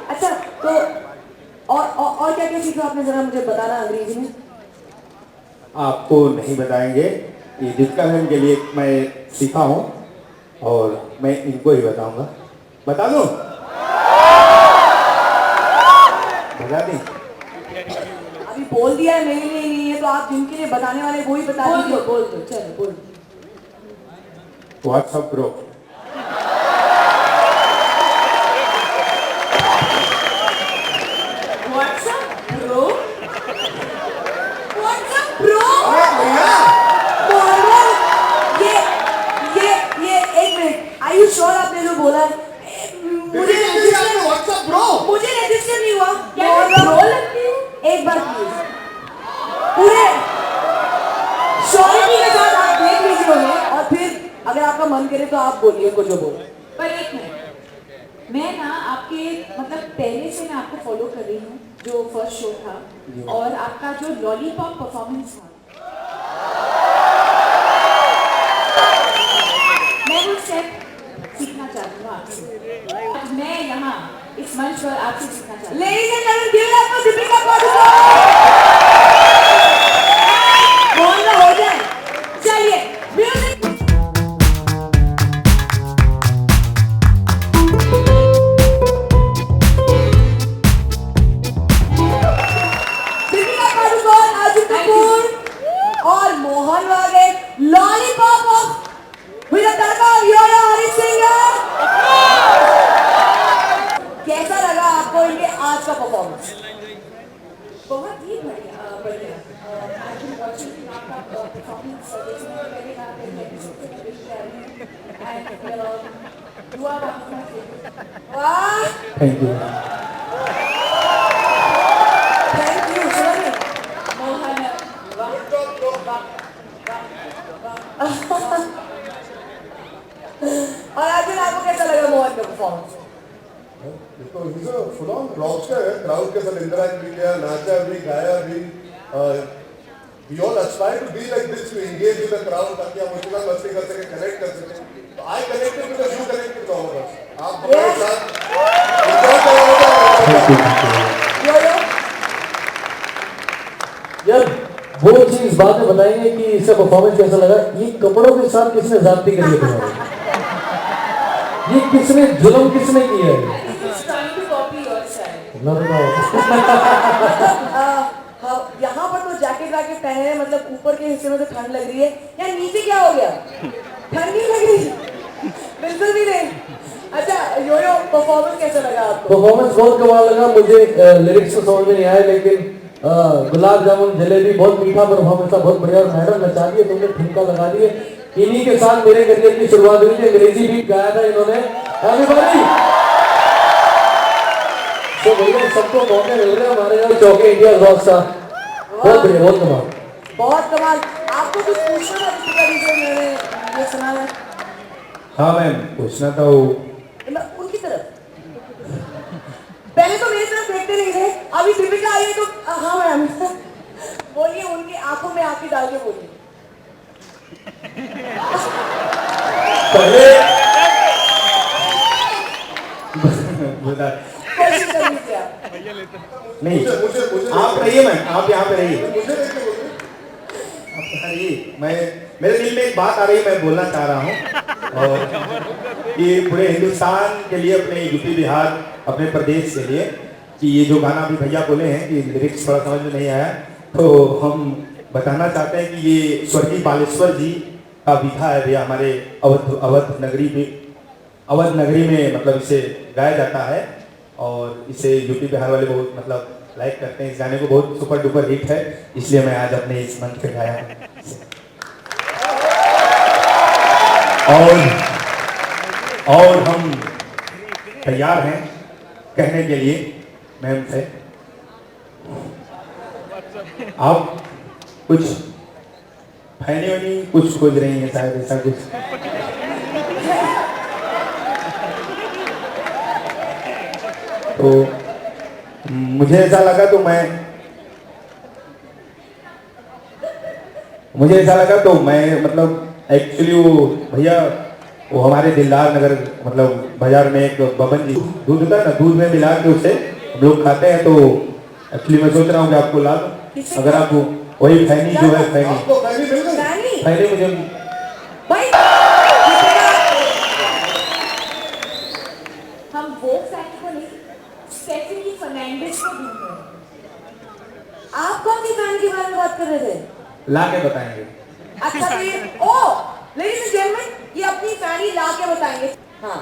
अच्छा, तो और क्या क्या सीखा आपने, जरा मुझे बताना अंग्रेजी में। आपको नहीं बताएंगे, ये दीपिका मैम के लिए मैं सीखा हूँ और मैं इनको ही बताऊंगा। बता दूं? बता दी? अभी बोल दिया है, मेरे लिए नहीं है, तो आप जिनके लिए बताने वाले वो ही बता दीजिए। बोल दो, चलो बोल। What's up, bro? What's up, bro? What's up, bro? ये एक मिनट, are you sure आपने जो बोला है? मुझे रजिस्टर नहीं हुआ। क्या bro लगती हूँ? एक बार प्लीज पूरे श्योरिटी के साथ आप देख लीजिए उन्हें, और फिर अगर आपका मन करे तो आप बोलिए को जो बोले। पर एक मिनट, मैं ना आपके मतलब पहले से मैं आपको फॉलो कर रही हूँ, जो फर्स्ट शो था, और आपका जो लॉलीपॉप परफॉर्मेंस था, मैं वो स्टेप सीखना चाहती हूँ आपसे। मैं यहाँ इस मंच पर आपसे सीखना चाहती हूँ। Ladies and gentlemen, give it up for Deepika Padukone। बोल ना हो जाए, चलिए म्यूजिक। दीपिका पादुकोण, अर्जुन कपूर और Mohan Wage, lollipop of with a tadka of Yoyo Hari Singh। कैसा लगा आपको इनके आज का परफॉर्मेंस? बहुत ही बढ़िया बढ़िया। I've been watching आपका performance देखने के पहले आप पहले एपिसोड से देख रही हूँ, and you are one of my favorite। वाह, Thank you. Thank you sir. Mohan और अर्जुन, आपको कैसा लगा मोहन का परफॉर्मेंस? तो he's a full-on rockstar है, crowd के साथ interact भी किया, नाचा भी, गाया भी। We all aspire to be like this, to engage with the crowd, ताकि हम उसके साथ मस्ती कर सकें, connect कर सकें। तो I connected because you connected to all of us। आप हमारे साथ यार वो चीज बाद में बताएंगे कि इसका परफॉर्मेंस कैसा लगा। ये कपड़ों के साथ किसने ज़्यादती करी है तुम्हारी? ये किसने जुल्म किसने किया है? यहाँ पर तो जैकेट वैकेट पहने हैं, मतलब ऊपर के हिस्से में तो ठंड लग रही है, या नीचे क्या हो गया? ठंड नहीं लग रही? बिल्कुल भी नहीं। अच्छा योयो, परफॉर्मेंस कैसा लगा आपको? परफॉर्मेंस बहुत कमाल लगा मुझे। लिरिक्स तो समझ में नहीं आया, लेकिन गुलाब जामुन जलेबी बहुत मीठा परफॉर्मेंस था, बहुत बढ़िया। और मैडम नचा दिए तुमने, ठुमका लगा दिए। इन्हीं के साथ मेरे करियर की शुरुआत हुई थी। अंग्रेजी बीट गाया था इन्होंने। एवरीबॉडी तो भैया सबको मौके मिल रहे हैं हमारे यहाँ चौके इंडिया रॉक स्टार। बहुत बढ़िया, बहुत कमाल, बहुत कमाल। आपको कुछ पूछना था दीपिका जी से? मैंने ये सुना है। हाँ मैम, पूछना था वो उनकी तरफ। पहले तो मेरी तरफ देखते नहीं थे, अभी दीपिका आई है तो हाँ मैम। बोलिए, उनकी आंखों में आंखें डाल के बोलिए। कोशिश कर लीजिए आप। नहीं, आप रहिए मैम, आप यहाँ पे रहिए। मैं मेरे दिल में एक बात आ रही है, मैं बोलना चाह रहा हूँ, और ये पूरे हिंदुस्तान के लिए, अपने यूपी बिहार, अपने प्रदेश के लिए, कि ये जो गाना अभी भैया बोले हैं कि लिरिक्स थोड़ा समझ में नहीं आया, तो हम बताना चाहते हैं कि ये स्वर्गीय बालेश्वर जी का विधा है भैया, हमारे अवध नगरी में मतलब इसे गाया जाता है, और इसे यूपी बिहार वाले बहुत मतलब लाइक करते हैं। इस गाने को बहुत सुपर डुपर हिट है, इसलिए मैं आज अपने इस मंच पे गाया हूँ। और हम तैयार हैं कहने के लिए मैम से। आप कुछ फैनी वैनी कुछ खोज रही हैं शायद, ऐसा कुछ? तो मुझे ऐसा लगा तो मैं मतलब एक्चुअली वो भैया, वो हमारे दिलदार नगर मतलब बाजार में एक बबन जी दूध होता है ना, दूध में मिला के उसे हम लोग खाते हैं, तो एक्चुअली मैं सोच रहा हूँ कि आपको ला दूं, अगर आप वही फैनी जो है, फैनी मुझे हम वो फैनी को नहीं, स्टेफनी फर्नांडिस को ढूंढ रहे हैं। आप कौन सी फैन के बारे में बात कर रहे थे? ला के बताएंगे। अच्छा, तो ये लेडीज एंड जेंटलमैन, ये अपनी फैनी ला के बताएंगे। हाँ,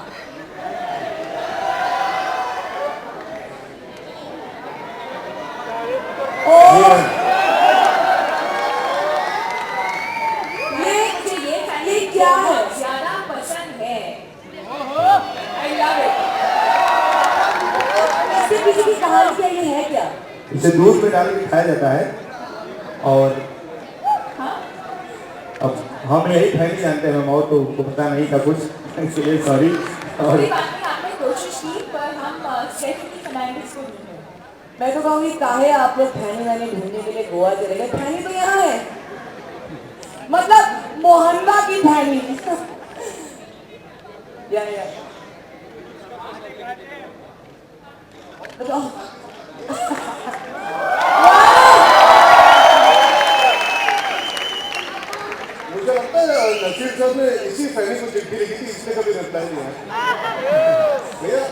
ये क्या है? ज्यादा पसंद है। I love it। इसके पीछे की कहानी क्या, ये है क्या? इसे दूध में डाल के खाया जाता है, और अब हम यही फैनी जानते हैं, और तो उनको पता नहीं था कुछ, इसलिए सॉरी। और आपने कोशिश की, पर हम स्टेफनी फर्नांडिस को ढूंढ रहे हैं। मैं तो कहूँगी काहे आप लोग फैनी वाले ढूंढने के लिए गोवा चले गए? फैनी तो यहाँ है, मतलब मोहल्ला की फैनी। मुझे लगता है नसीर साहब ने इसी फैनी को चिट्ठी लिखी थी, इसने कभी रिप्लाई नहीं आया भैया।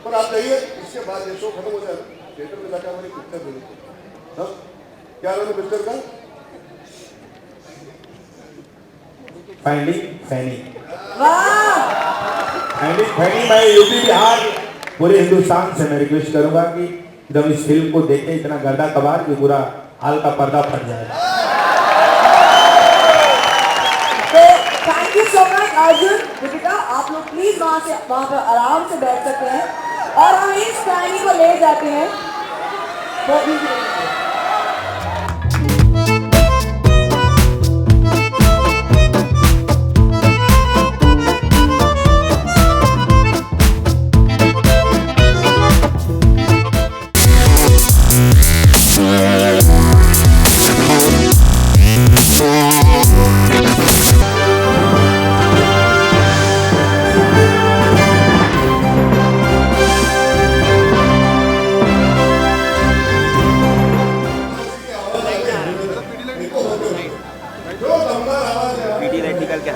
पर आप जाइए, इसके बाद ये शो खत्म हो जाए, थिएटर में जाकर हमारी पिक्चर देखिए। क्या नाम है पिक्चर का? फैनी। मैं यूपी बिहार पूरे हिंदुस्तान से मैं रिक्वेस्ट करूंगा कि जब इस फिल्म को देखें, इतना गर्दा कबार कि पूरा हाल का पर्दा फट जाए। तो thank you so much Arjun, Deepika, आप लोग प्लीज वहाँ पर आराम से बैठ सकते हैं, और हम इस कहानी को ले जाते हैं।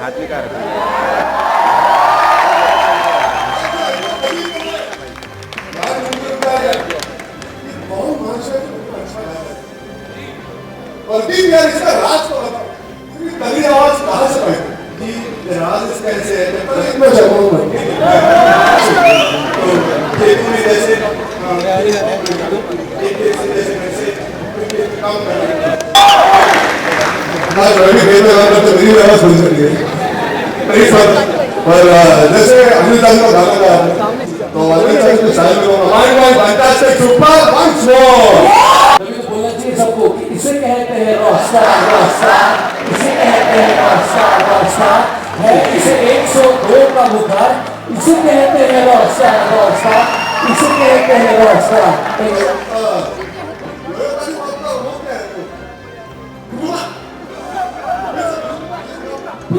हाथ में क्या यार, इसका राज तो बताओ, इतनी तगड़ी आवाज कहाँ से आई? जी राज इसका ऐसे है, तो इतना जवाब जैसे काम कर रहे हैं। तो मेरी आवाज सुन सकती है, पर जैसे अनिल का गाना था, तो अनिल के साथ बोलना चाहिए सबको कि इसे कहते हैं रास्ता, रास्ता इसे कहते हैं रास्ता, रास्ता है इसे 102 का बुखार, इसे कहते हैं रास्ता, रास्ता इसे कहते हैं रास्ता। इस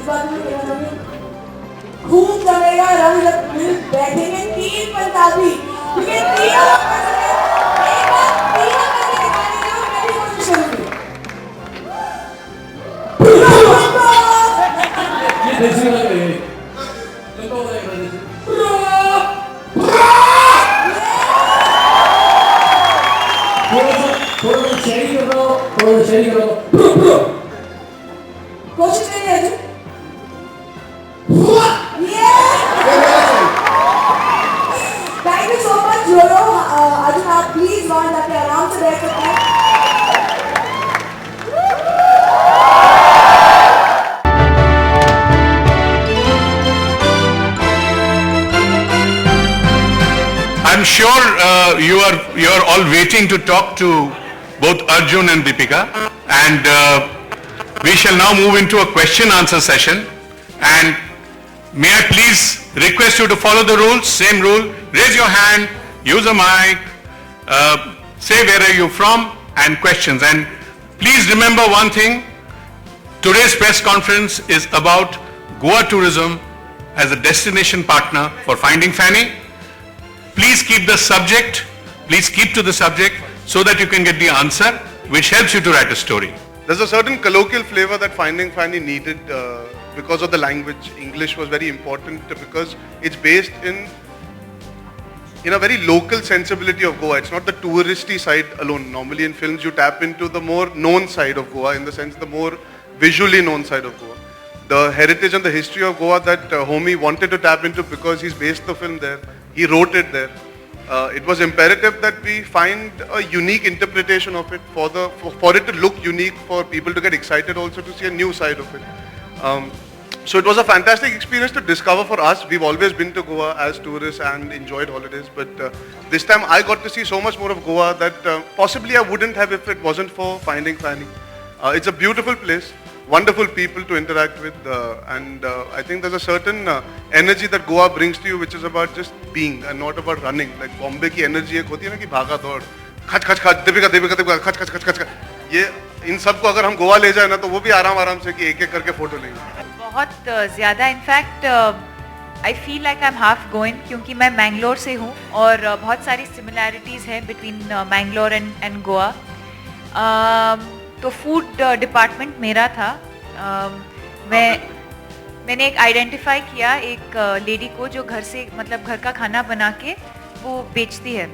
बात में कहना चाहूंगी, खूब जमेगा रंग जब मिल बैठेंगे तीन पंजाबी, क्योंकि तीनों एक बार तीनों करके दिखाने की मैं भी कोशिश करूंगी। ये देसी लग रही है। लंबा हो जाएगा देसी। थोड़ा सा शेरी करो, थोड़ा सा शेरी करो। कोशिश करिए Arjun. Thank you so much जोरो। अर्जुन आप प्लीज वहां जाके आराम से बैठ सकते हैं। I'm sure you're all waiting to talk to both Arjun and Deepika, and we shall now move into a question answer session. And may I please request you to follow the rules, same rule, raise your hand, use a mic, say where are you from, and questions. And please remember one thing, today's press conference is about Goa Tourism as a destination partner for Finding Fanny. Please keep the subject, please keep to the subject so that you can get the answer which helps you to write a story. There's a certain colloquial flavor that Finding Fanny needed because of the language. English was very important because it's based in a very local sensibility of Goa. It's not the touristy side alone. Normally in films you tap into the more known side of Goa, in the sense the more visually known side of Goa. The heritage and the history of Goa that Homie wanted to tap into because he's based the film there. He wrote it there. It was imperative that we find a unique interpretation of it for it to look unique, for people to get excited also to see a new side of it. So it was a fantastic experience to discover for us. We've always been to Goa as tourists and enjoyed holidays, but this time I got to see so much more of Goa that possibly I wouldn't have if it wasn't for Finding Fanny. It's a beautiful place, wonderful people to interact with, and I think there's a certain energy that Goa brings to you, which is about just being and not about running. Like Bombay की energy एक होती है ना कि भागा दौड़, खच खच खच, दीपिका दीपिका दीपिका, खच खच खच खच, ये इन सबको अगर हम गोवा ले जाए ना तो वो भी आराम आराम से कि एक एक करके फोटो लेंगे। बहुत ज़्यादा, in fact I feel like I am half going, क्योंकि मैं मैंगलोर से हूँ और बहुत सारी सिमिलैरिटीज़ हैं बिटवीन मैंगलोर एंड गोवा। तो फूड डिपार्टमेंट मेरा था। मैंने एक आइडेंटिफाई किया एक लेडी को जो घर से, मतलब घर का खाना बना के वो बेचती है।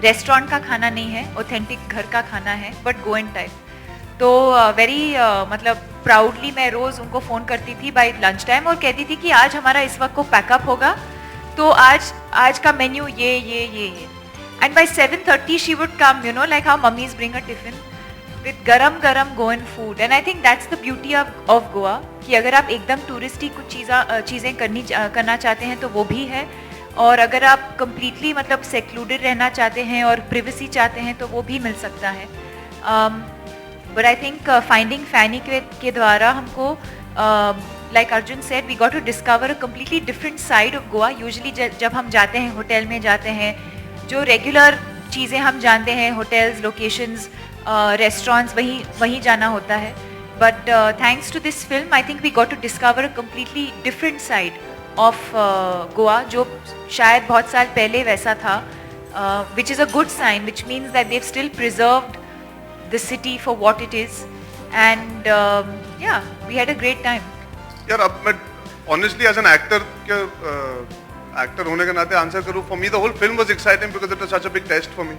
रेस्टोरेंट का खाना नहीं है, ऑथेंटिक घर का खाना है, बट गोएन टाइप। तो वेरी मतलब प्राउडली मैं रोज़ उनको फ़ोन करती थी बाय लंच टाइम और कहती थी कि आज हमारा इस वक्त को पैकअप होगा, तो आज का मेन्यू ये। And by 7:30 she would come, you know, like how mummies bring a tiffin with garam Goan food. And I think that's the beauty of Goa, कि अगर आप एकदम टूरिस्टी कुछ चीज़ें करना चाहते हैं तो वो भी है, और अगर आप कम्प्लीटली मतलब सेक्लूडेड रहना चाहते हैं और प्रिवेसी चाहते हैं तो वो भी मिल सकता है। But I think finding Fanny के द्वारा हमको, like Arjun said, we got to discover a completely different side of Goa. Usually जब हम जाते हैं होटल में जाते हैं, जो रेगुलर चीज़ें हम जानते हैं, होटल्स, लोकेशंस, रेस्टोरेंट्स, वहीं जाना होता है। But thanks to this film I think we got to discover a completely different side of Goa, जो शायद बहुत साल पहले वैसा था, which is a good sign, which means that they've still preserved the city for what it is, and yeah, we had a great time. यार अब मैं honestly as an actor actor होने के नाते आंसर करूँ, for me the whole film was exciting because it was such a big test for me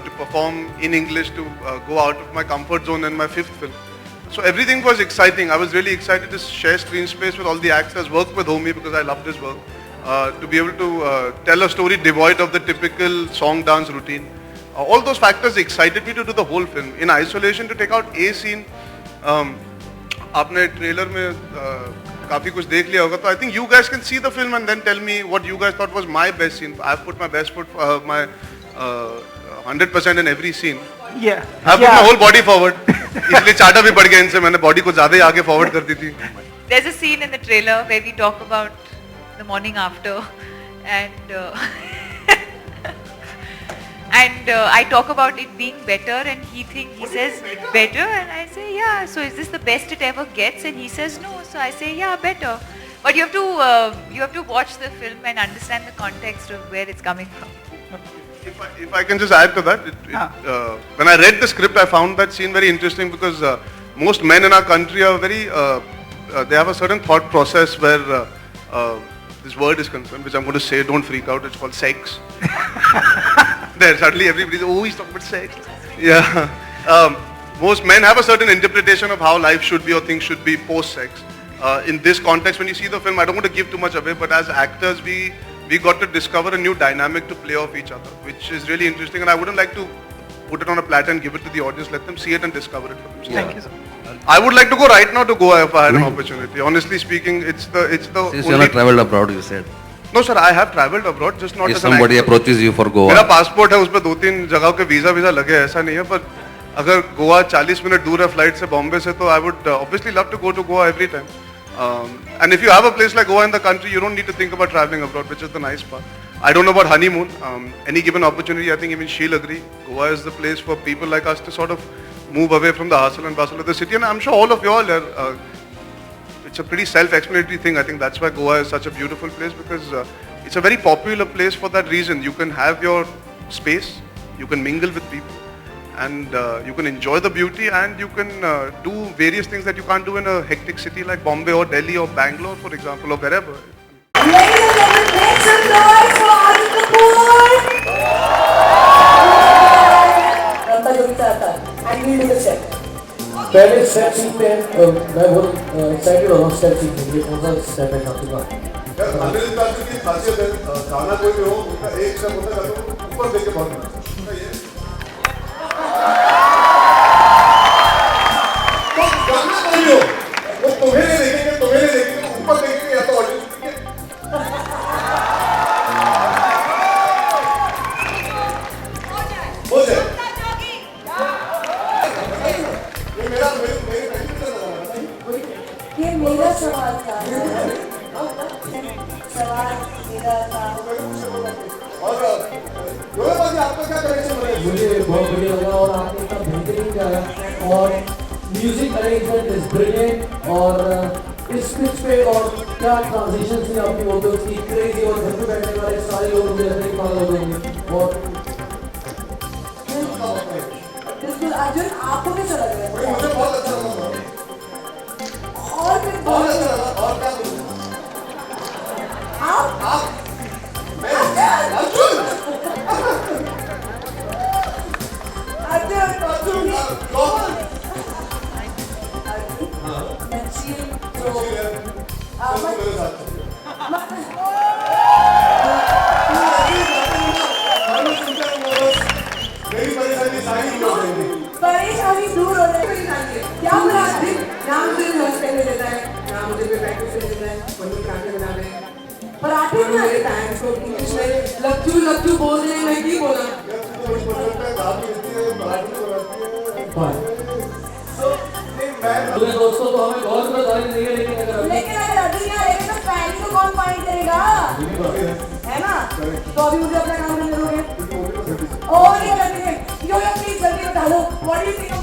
to perform in English, to go out of my comfort zone in my 5th film. So everything was exciting. I was really excited to share screen space with all the actors, work with Homie because I loved his work, to be able to tell a story devoid of the typical song dance routine. All those factors excited me to do the whole film. In isolation, to take out a scene, आपने trailer में काफी कुछ देख लिया होगा, तो I think you guys can see the film and then tell me what you guys thought was my best scene. I've put my best foot, my 100% in every scene. Yeah. I put my whole body forward. इसलिए चाटा भी पड़ गया इनसे, मैंने body को ज्यादा ही आगे फॉरवर्ड कर दी थी। There's a scene in the trailer where we talk about the morning after, and and I talk about it being better, and he says better, and I say yeah. So is this the best it ever gets? And he says no. So I say yeah, better. But you have to watch the film and understand the context of where it's coming from. If I can just add to that, when I read the script, I found that scene very interesting because most men in our country are very, they have a certain thought process where this word is concerned, which I'm going to say, don't freak out, it's called sex. There, suddenly everybody's, oh, he's talking about sex. Yeah. Most men have a certain interpretation of how life should be or things should be post-sex. In this context, when you see the film, I don't want to give too much away, but as actors, we got to discover a new dynamic to play off each other, which is really interesting, and I wouldn't like to put it on a platter and give it to the audience. Let them see it and discover it for themselves. Thank you, sir. I would like to go right now to Goa if I had an opportunity. Honestly speaking, it's the Since you have not travelled abroad, you said. No sir, I have travelled abroad, just not If as an somebody actor. approaches you for Goa. मेरा passport है, उसपे 2-3 जगहों के visa लगे हैं, ऐसा नहीं है, पर अगर गोवा 40 मिनट दूर है फ्लाइट से बॉम्बे से, तो I would obviously love to go to Goa every time. And if you have a place like Goa in the country, you don't need to think about travelling abroad, which is the nice part. I don't know about honeymoon. Any given opportunity, I think even she'll agree. Goa is the place for people like us to sort of move away from the hustle and bustle of the city. And I'm sure all of you all are, it's a pretty self-explanatory thing. I think that's why Goa is such a beautiful place, because it's a very popular place for that reason. You can have your space, you can mingle with people, and you can enjoy the beauty, and you can do various things that you can't do in a hectic city like Bombay or Delhi or Bangalore, for example, or wherever. Ladies and gentlemen, make some noise for Arjun Kapoor. रमता जो भी चाहता है, and we do the set. पहले set scene पे मैं बहुत excited हो रहा हूँ सेट सीन के लिए, कौन सा सेट है आपके पास? यार अनिल दास की खासियत है, गाना कोई भी हो, उनका एक शब्द होता है तो ऊपर देख के भागना। तो गाना कोई हो, वो तुम्हें नहीं देखेंगे, ऊपर देखेंगे या तो ऑडियंस देखेंगे। हो जाए। ये मेरा सवाल था। सवाल मेरा था। मुझे बहुत बढ़िया लगा और आपने इतना बेहतरीन गाया और म्यूजिक अरेंजमेंट इज ब्रिलियंट और इस पिच पे और क्या ट्रांजिशन थी आपकी वो तो थी क्रेजी और घर पे बैठने वाले सारे लोग मुझे लगता है पागल हो गए और बिल्कुल अर्जुन आपको कैसा लग रहा है? मुझे बहुत अच्छा लगा और फिर बहुत अच्छा लगा और क्या बोलूं? आप परेशानी दूर हो जाएगी। क्या बोला आदमी? नाम मुझे हॉस्टल में देता है, नाम मुझे प्रैक्टिस में देता है, पनीर कांटे बनाने पराठे बना देता है। इसको इंग्लिश में लक्चू बोलने में की बोला। दोस्तों तो हमें बहुत बधाई नहीं है, लेकिन अगर अर्जुन यहाँ रहेगा तो फैन को कौन फाइट करेगा? है ना? तो अभी मुझे अपना काम करने दोगे? और ये करते हैं, यो प्लीज जल्दी बता दो, व्हाट डू यू थिंक